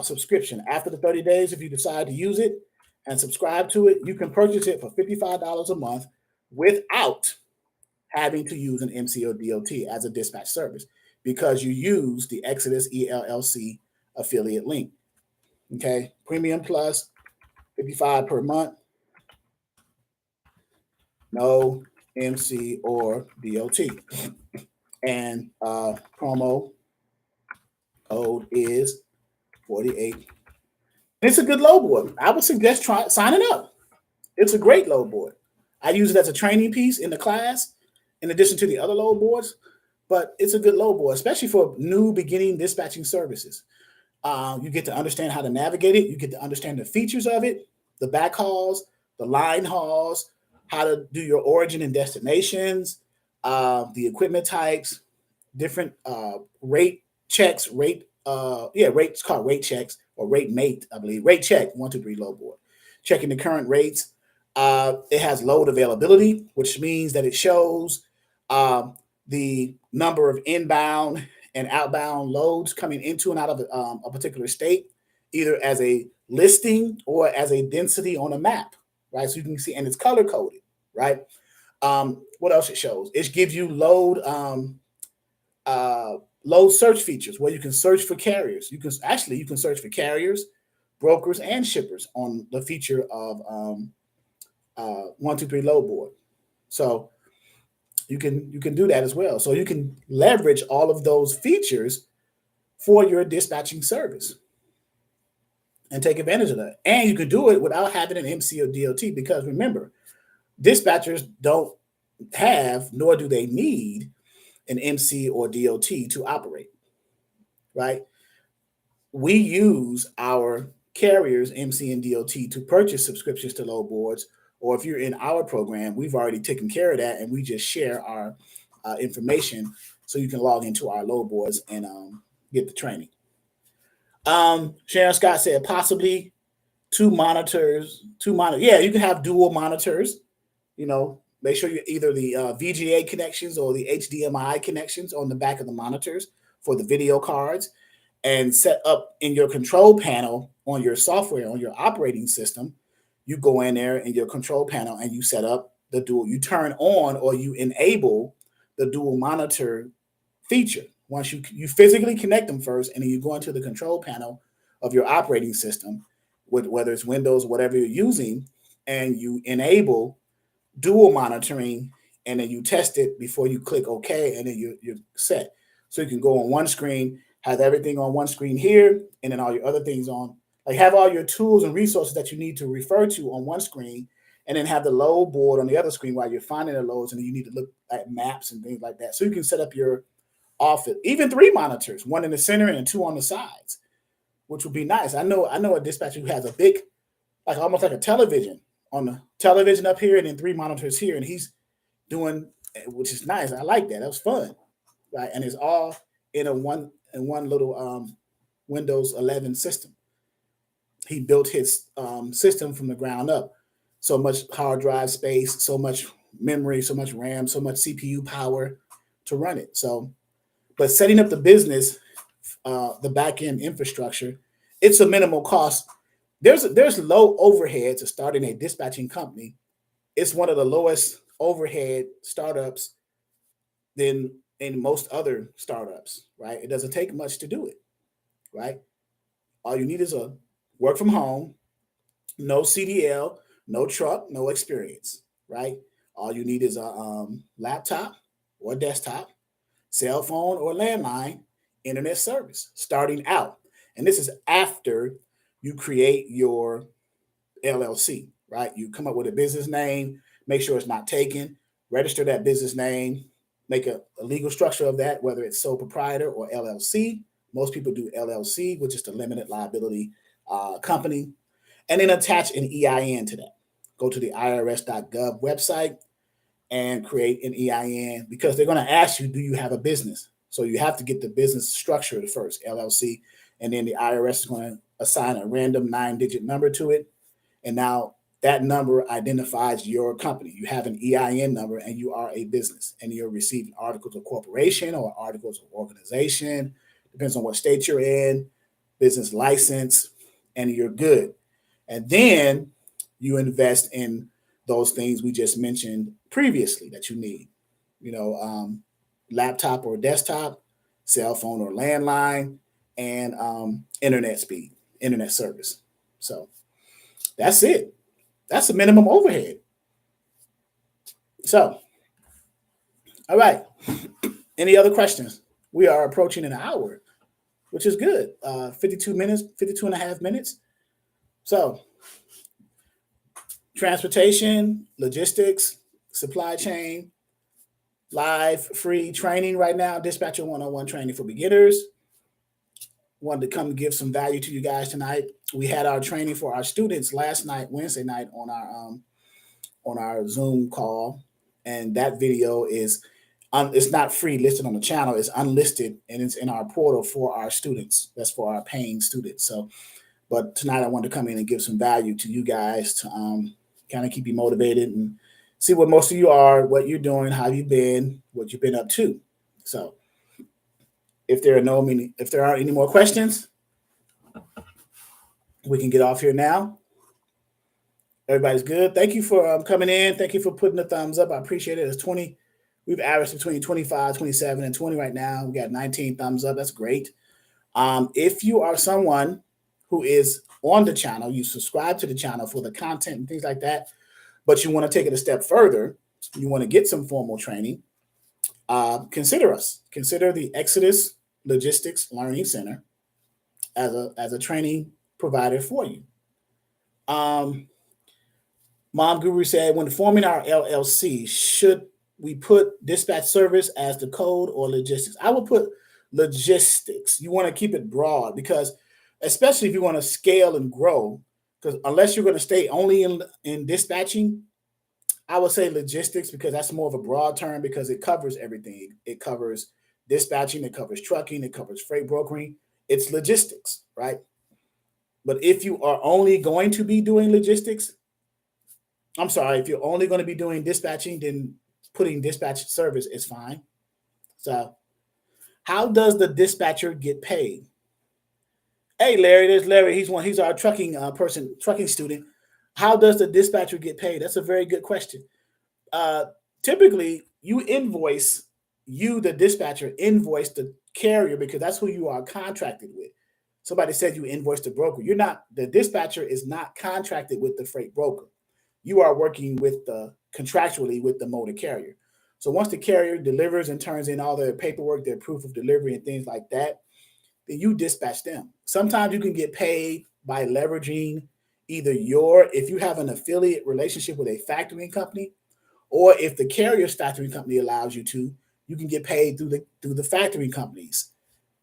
subscription. After the 30 days, if you decide to use it and subscribe to it, you can purchase it for $55 a month without having to use an MC or DOT as a dispatch service, because you use the Exodus ELLC affiliate link. Okay, premium plus, 55 per month, no MC or DOT. And promo code is 48. It's a good load board. I would suggest signing up. It's a great load board. I use it as a training piece in the class, in addition to the other load boards. But it's a good load board, especially for new beginning dispatching services. You get to understand how to navigate it. You get to understand the features of it, the back hauls, the line hauls, how to do your origin and destinations, the equipment types, different rate checks, rates called rate checks or rate mate, I believe. Rate check, 1, 2, 3 load board. Checking the current rates. It has load availability, which means that it shows the number of inbound and outbound loads coming into and out of a particular state, either as a listing or as a density on a map, right? So you can see, and it's color coded, right? What else it shows? It gives you load search features where you can search for carriers. You can search for carriers, brokers, and shippers on the feature of 1, 2, 3 load board. So you can do that as well. So you can leverage all of those features for your dispatching service and take advantage of that. And you can do it without having an MC or DOT, because remember, dispatchers don't have, nor do they need, an MC or DOT to operate, right? We use our carriers, MC and DOT, to purchase subscriptions to load boards, or if you're in our program, we've already taken care of that, and we just share our information so you can log into our load boards and get the training. Sharon Scott said possibly two monitors. Yeah, you can have dual monitors. Make sure you either the VGA connections or the HDMI connections on the back of the monitors for the video cards, and set up in your control panel on your software, on your operating system. You go in there in your control panel and you set up the dual, you turn on or you enable the dual monitor feature. Once you physically connect them first, and then you go into the control panel of your operating system, with whether it's Windows, whatever you're using, and you enable dual monitoring and then you test it before you click OK, and then you're set. So you can go on one screen, have everything on one screen here, and then all your other things on. Like have all your tools and resources that you need to refer to on one screen, and then have the load board on the other screen while you're finding the loads, and then you need to look at maps and things like that. So you can set up your office, even 3 monitors, one in the center and 2 on the sides, which would be nice. I know a dispatcher who has a big, like almost like a television on the television up here, and then 3 monitors here, and he's doing, which is nice. I like that. That was fun, right? And it's all in one little Windows 11 system. He built his system from the ground up. So much hard drive space, so much memory, so much RAM, so much CPU power to run it. So, but setting up the business, the back end infrastructure, it's a minimal cost. There's low overhead to starting a dispatching company. It's one of the lowest overhead startups than in most other startups, right? It doesn't take much to do it, right? All you need is a work from home, no CDL, no truck, no experience, right? All you need is a laptop or desktop, cell phone or landline, internet service starting out. And this is after you create your LLC, right? You come up with a business name, make sure it's not taken, register that business name, make a legal structure of that, whether it's sole proprietor or LLC. Most people do LLC, which is the limited liability company, and then attach an EIN to that. Go to the irs.gov website and create an EIN, because they're going to ask you, do you have a business? So you have to get the business structured first, LLC, and then the IRS is going to assign a random 9-digit number to it. And now that number identifies your company. You have an EIN number and you are a business, and you're receiving articles of corporation or articles of organization, depends on what state you're in, business license, and you're good. And then you invest in those things we just mentioned previously that you need, laptop or desktop, cell phone or landline, and internet speed, internet service. So that's it. That's the minimum overhead. So, all right. Any other questions? We are approaching an hour, which is good. 52 minutes, 52 and a half minutes. So, transportation, logistics, supply chain, live free training right now, dispatcher 101 training for beginners. Wanted to come give some value to you guys tonight. We had our training for our students last night, Wednesday night, on our Zoom call, and that video is it's not free listed on the channel. It's unlisted, and it's in our portal for our students. That's for our paying students. So, but tonight I wanted to come in and give some value to you guys to kind of keep you motivated and see what most of you are, what you're doing, how you've been, what you've been up to. So, if there aren't any more questions, we can get off here now. Everybody's good. Thank you for coming in. Thank you for putting the thumbs up. I appreciate it. It's 20. We've averaged between 25, 27, and 20 right now. We got 19 thumbs up. That's great. If you are someone who is on the channel, you subscribe to the channel for the content and things like that, but you want to take it a step further, you want to get some formal training, consider us. Consider the Exodus Logistics Learning Center as a training provider for you. Mom Guru said, when forming our LLC, should we put dispatch service as the code or logistics? I would put logistics. You want to keep it broad, because especially if you want to scale and grow, because unless you're going to stay only in dispatching, I would say logistics, because that's more of a broad term, because it covers everything. It covers dispatching, it covers trucking, it covers freight brokering. It's logistics, right? But if you are only going to be doing logistics, if you're only going to be doing dispatching, then putting dispatch service is fine. So, how does the dispatcher get paid? Hey, Larry, there's Larry. He's our trucking trucking student. How does the dispatcher get paid? That's a very good question. Typically, the dispatcher invoice the carrier, because that's who you are contracted with. Somebody said you invoice the broker. The dispatcher is not contracted with the freight broker. You are working contractually with the motor carrier. So once the carrier delivers and turns in all their paperwork, their proof of delivery and things like that, then you dispatch them. Sometimes you can get paid by leveraging either if you have an affiliate relationship with a factoring company, or if the carrier's factoring company allows you to, you can get paid through the factoring companies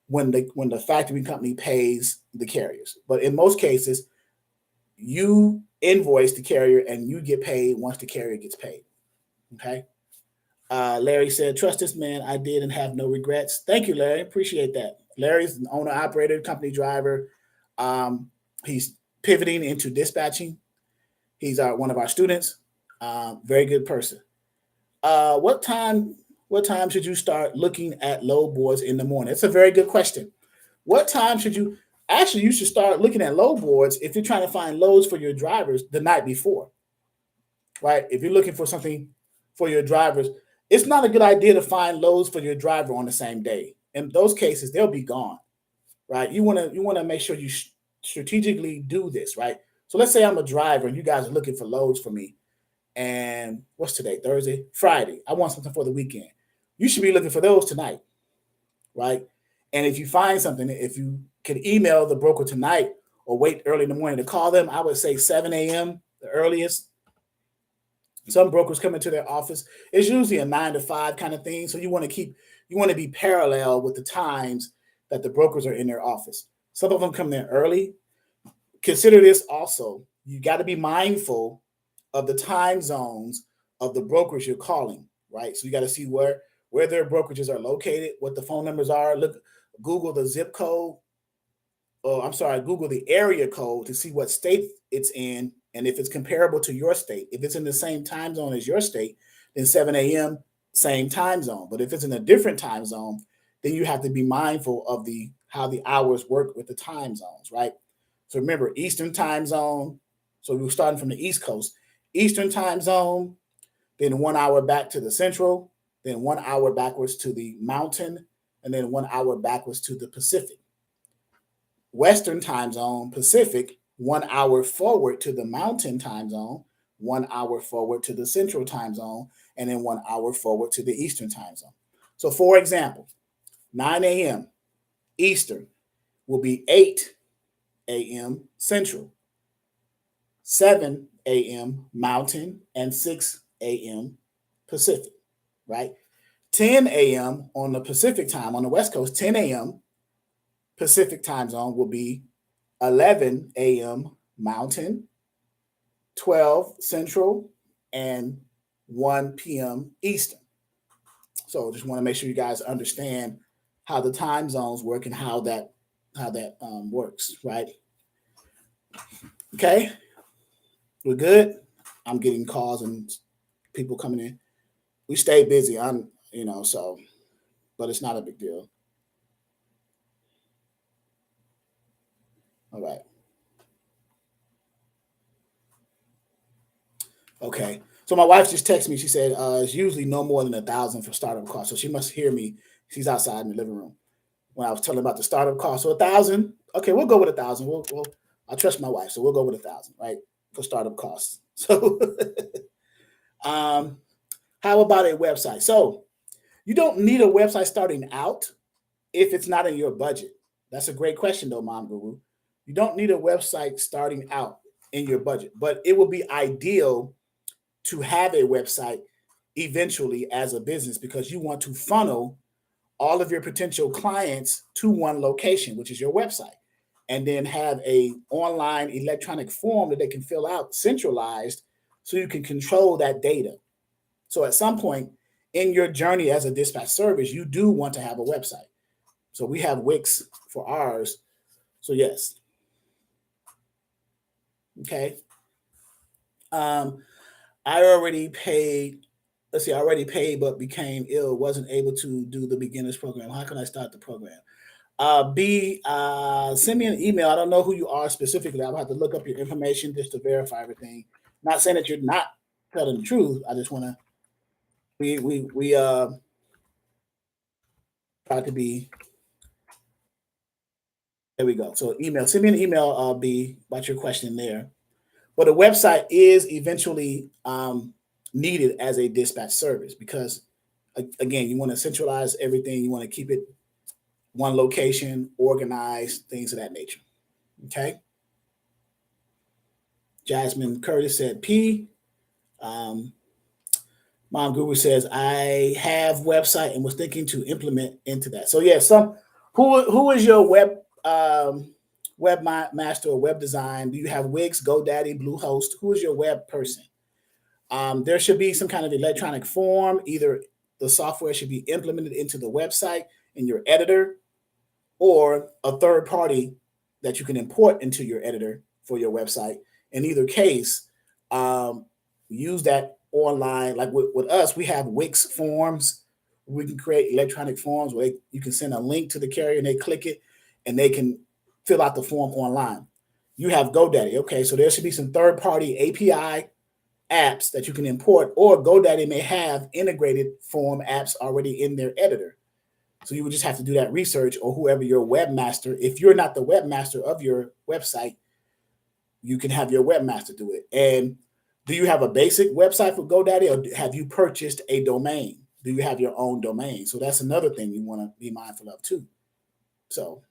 when the factoring company pays the carriers. But in most cases, you invoice the carrier and you get paid once the carrier gets paid. Okay. Larry said, "Trust this man. I did and have no regrets." Thank you, Larry. Appreciate that. Larry's an owner, operator, company driver. He's pivoting into dispatching. He's one of our students. Very good person. What time? What time should you start looking at load boards in the morning? It's a very good question. What time should you? Actually, you should start looking at load boards if you're trying to find loads for your drivers the night before, right? If you're looking for something for your drivers, it's not a good idea to find loads for your driver on the same day. In those cases, they'll be gone, right? You want to make sure you strategically do this, right? So let's say I'm a driver and you guys are looking for loads for me. And what's today? Thursday, Friday. I want something for the weekend. You should be looking for those tonight, right? And if you find something, if you can email the broker tonight or wait early in the morning to call them, I would say 7 a.m. the earliest. Some brokers come into their office. It's usually a 9 to 5 kind of thing. So you want to be parallel with the times that the brokers are in their office. Some of them come there early. Consider this also. You got to be mindful of the time zones of the brokers you're calling, right? So you got to see where their brokerages are located, what the phone numbers are. Google the zip code. Google the area code to see what state it's in and if it's comparable to your state. If it's in the same time zone as your state, then 7 a.m., same time zone. But if it's in a different time zone, then you have to be mindful of how the hours work with the time zones, right? So remember, Eastern time zone. So we're starting from the East Coast. Eastern time zone, then 1 hour back to the Central, then 1 hour backwards to the Mountain, and then 1 hour backwards to the Pacific. Western time zone, Pacific, 1 hour forward to the Mountain time zone, 1 hour forward to the Central time zone, and then 1 hour forward to the Eastern time zone. So for example, 9 a.m. Eastern will be 8 a.m. Central, 7 a.m. Mountain, and 6 a.m. Pacific, right? 10 a.m. on the Pacific time, on the West Coast, 10 a.m. Pacific time zone will be 11 a.m. Mountain, 12 Central, and 1 p.m. Eastern. So just want to make sure you guys understand how the time zones work and how that works, right? Okay, we're good. I'm getting calls and people coming in. We stay busy. But it's not a big deal. All right. Okay. So my wife just texted me. She said it's usually no more than 1,000 for startup costs. So she must hear me. She's outside in the living room when I was telling about the startup cost. So 1,000. Okay, we'll go with 1,000. I trust my wife, so we'll go with 1,000, right, for startup costs. So, how about a website? So you don't need a website starting out if it's not in your budget. That's a great question, though, Mom Guru. You don't need a website starting out in your budget, but it would be ideal to have a website eventually as a business because you want to funnel all of your potential clients to one location, which is your website, and then have a online electronic form that they can fill out centralized so you can control that data. So at some point in your journey as a dispatch service, you do want to have a website. So we have Wix for ours. So yes. Okay. I already paid. Let's see, I already paid but became ill, wasn't able to do the beginners program. How can I start the program? Send me an email. I don't know who you are specifically. I'll have to look up your information just to verify everything. Not saying that you're not telling the truth. I just want to. We try to be. There we go. So email. Send me an email. B about your question there. But a website is eventually needed as a dispatch service because Again, you want to centralize everything. You want to keep it one location, organized, things of that nature. Okay. Jasmine Curtis said P. Mom Guru says I have website and was thinking to implement into that. So yeah, who is your webmaster or web design? Do you have Wix, GoDaddy, Bluehost? Who is your web person? There should be some kind of electronic form. Either the software should be implemented into the website in your editor, or a third party that you can import into your editor for your website. In either case, use that online. Like with us, we have Wix forms. We can create electronic forms where you can send a link to the carrier and they click it and they can fill out the form online. You have GoDaddy. Okay, so there should be some third party API apps that you can import, or GoDaddy may have integrated form apps already in their editor. So you would just have to do that research, or whoever your webmaster. If you're not the webmaster of your website, you can have your webmaster do it. And do you have a basic website for GoDaddy, or have you purchased a domain? Do you have your own domain? So that's another thing you want to be mindful of too. So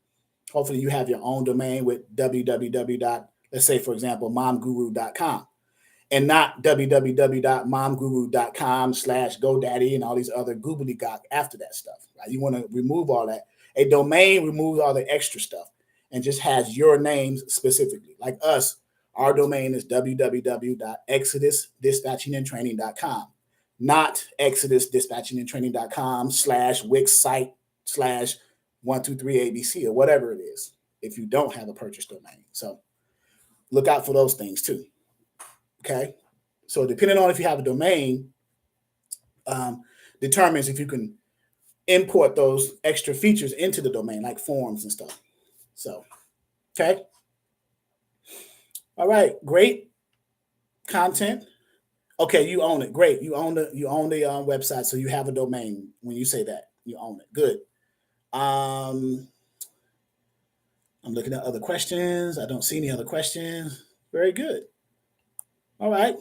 hopefully you have your own domain with www. Let's say, for example, momguru.com. And not www.momguru.com/GoDaddy and all these other gobbledygook after that stuff. Right? You want to remove all that. A domain removes all the extra stuff and just has your names specifically. Like us, our domain is www.exodusdispatchingandtraining.com, not exodusdispatchingandtraining.com/Wix site/123ABC or whatever it is, if you don't have a purchased domain. So look out for those things too. Okay, so depending on if you have a domain, determines if you can import those extra features into the domain, like forms and stuff. So, okay, all right, great content. Okay, you own it. Great, you own the website, so you have a domain. When you say that, you own it. Good. I'm looking at other questions. I don't see any other questions. Very good. All right.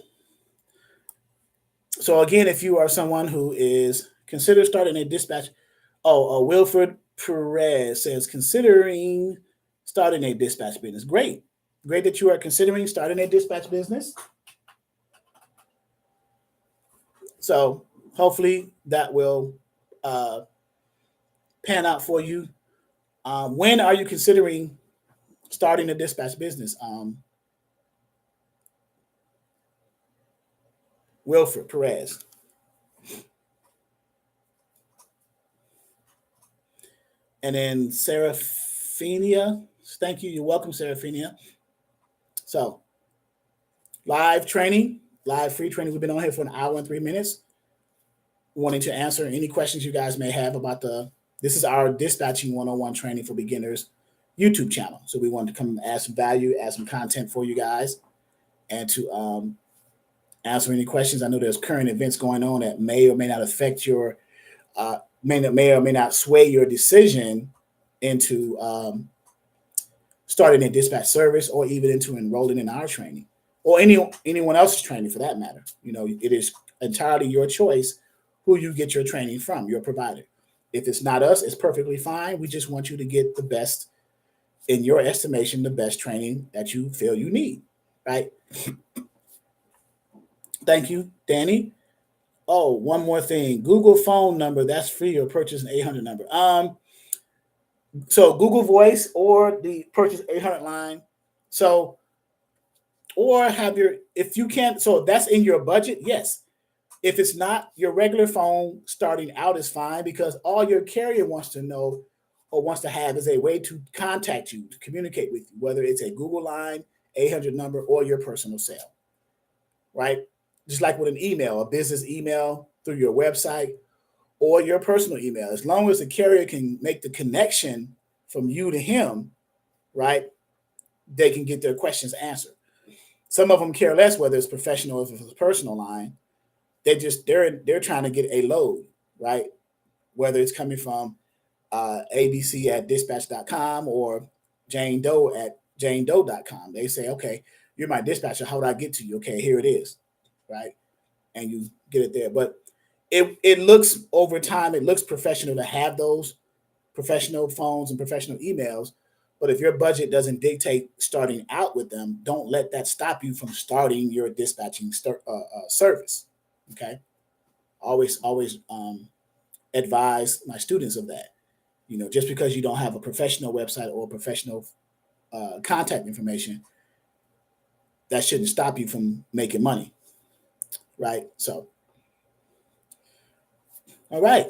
So again, if you are someone who is consider starting a dispatch, Wilfred Perez says considering starting a dispatch business. Great that you are considering starting a dispatch business. So hopefully that will pan out for you. When are you considering starting a dispatch business? Wilfred Perez. And then Seraphina. Thank you. You're welcome, Seraphina. So, live training, live free training. We've been on here for an hour and 3 minutes. Wanting to answer any questions you guys may have about this is our Dispatching 101 training for beginners YouTube channel. So we wanted to come and add some value, add some content for you guys, and to answer any questions. I know there's current events going on that may or may not affect your, may or may not sway your decision into starting a dispatch service, or even into enrolling in our training, or anyone else's training for that matter. It is entirely your choice who you get your training from, your provider. If it's not us, it's perfectly fine. We just want you to get the best, in your estimation, the best training that you feel you need, right? Thank you, Danny. Oh, one more thing. Google phone number, that's free, or purchase an 800 number. So Google Voice or the purchase 800 line. So, or if you can't, so that's in your budget, yes. If it's not, your regular phone starting out is fine, because all your carrier wants to know or wants to have is a way to contact you, to communicate with you, whether it's a Google line, 800 number, or your personal cell, right? Just like with an email, a business email through your website or your personal email. As long as the carrier can make the connection from you to him, right, they can get their questions answered. Some of them care less whether it's professional or if it's a personal line. They're trying to get a load, right? Whether it's coming from abc@dispatch.com or Jane Doe at janedoe.com. They say, okay, you're my dispatcher. How would I get to you? Okay, here it is, right? And you get it there. But it looks over time, it looks professional to have those professional phones and professional emails. But if your budget doesn't dictate starting out with them, don't let that stop you from starting your dispatching service. Okay. Always advise my students of that. Just because you don't have a professional website or professional contact information, that shouldn't stop you from making money. Right. So, all right.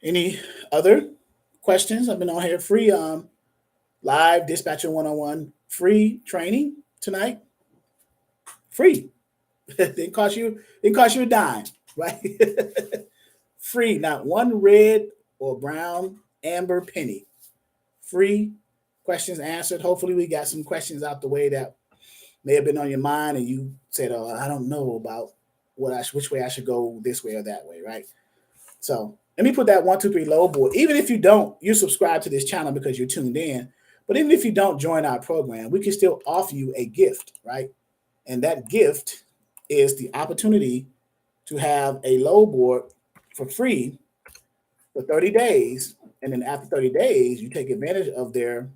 Any other questions? I've been on here free live dispatcher 101 free training tonight. Free. didn't cost you a dime, right? Free, not one red or brown amber penny. Free, questions answered. Hopefully we got some questions out the way that may have been on your mind and you said, oh, I don't know about which way I should go, this way or that way, right? So let me put that 1, 2, 3 load board. Even if you subscribe to this channel because you're tuned in, but even if you don't join our program, we can still offer you a gift, right? And that gift is the opportunity to have a load board for free for 30 days. And then after 30 days, you take advantage of their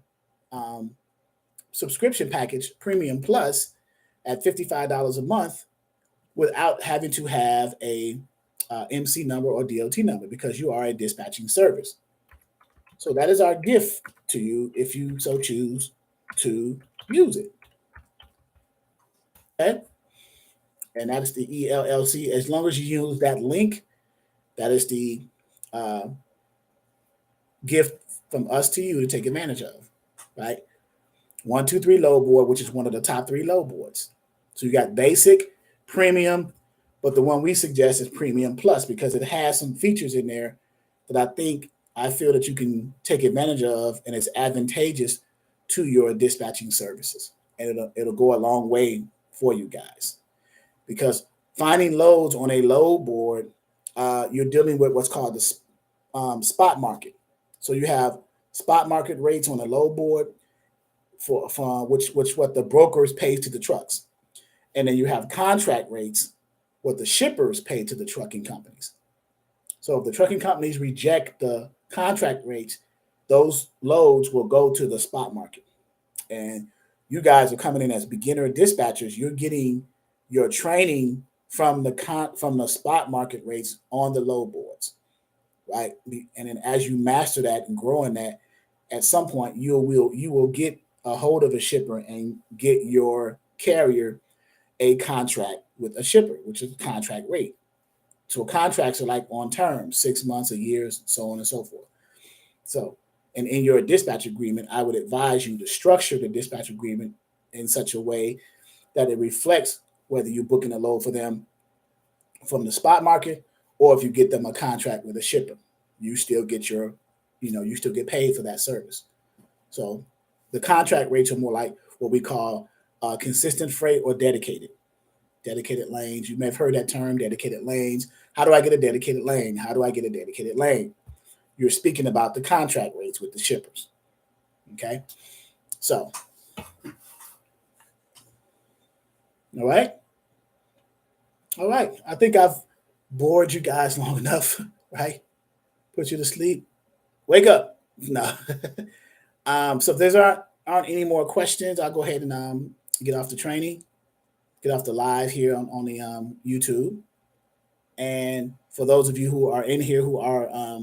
subscription package, Premium Plus, at $55 a month without having to have a MC number or DOT number because you are a dispatching service. So that is our gift to you if you so choose to use it. Okay? And that is the ELLC. As long as you use that link, that is the gift from us to you to take advantage of, right? 1, 2, 3 load board, which is one of the top 3 load boards. So you got basic, premium, but the one we suggest is Premium Plus because it has some features in there that I feel that you can take advantage of, and it's advantageous to your dispatching services. And it'll go a long way for you guys. Because finding loads on a load board, you're dealing with what's called the spot market. So you have spot market rates on a load board for which what the brokers pay to the trucks. And then you have contract rates, what the shippers pay to the trucking companies. So if the trucking companies reject the contract rates, those loads will go to the spot market. And you guys are coming in as beginner dispatchers. You're getting your training from the spot market rates on the load boards, right? And then as you master that and grow in that, at some point you will get a hold of a shipper and get your carrier a contract with a shipper, which is a contract rate. So contracts are like on terms, 6 months, a year, so on and so forth. So, and in your dispatch agreement, I would advise you to structure the dispatch agreement in such a way that it reflects whether you're booking a load for them from the spot market or if you get them a contract with a shipper. You still get you still get paid for that service. So the contract rates are more like what we call consistent freight or dedicated lanes. You may have heard that term, dedicated lanes. How do I get a dedicated lane? How do I get a dedicated lane? You're speaking about the contract rates with the shippers. Okay. So, all right. All right. I think I've bored you guys long enough, right? Put you to sleep. Wake up. No. So if there aren't any more questions, I'll go ahead and get off the training, get off the live here on the YouTube. And for those of you who are in here who are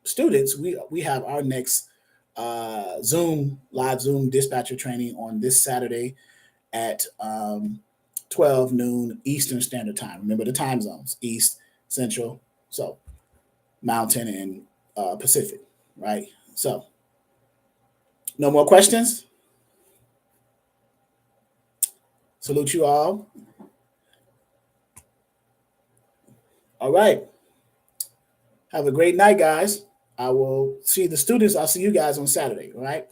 students, we have our next live Zoom dispatcher training on this Saturday at 12 noon Eastern Standard Time. Remember the time zones: East, Central, so Mountain, and Pacific, right? So, no more questions? Salute you all. All right. Have a great night, guys. I will see the students. I'll see you guys on Saturday, all right?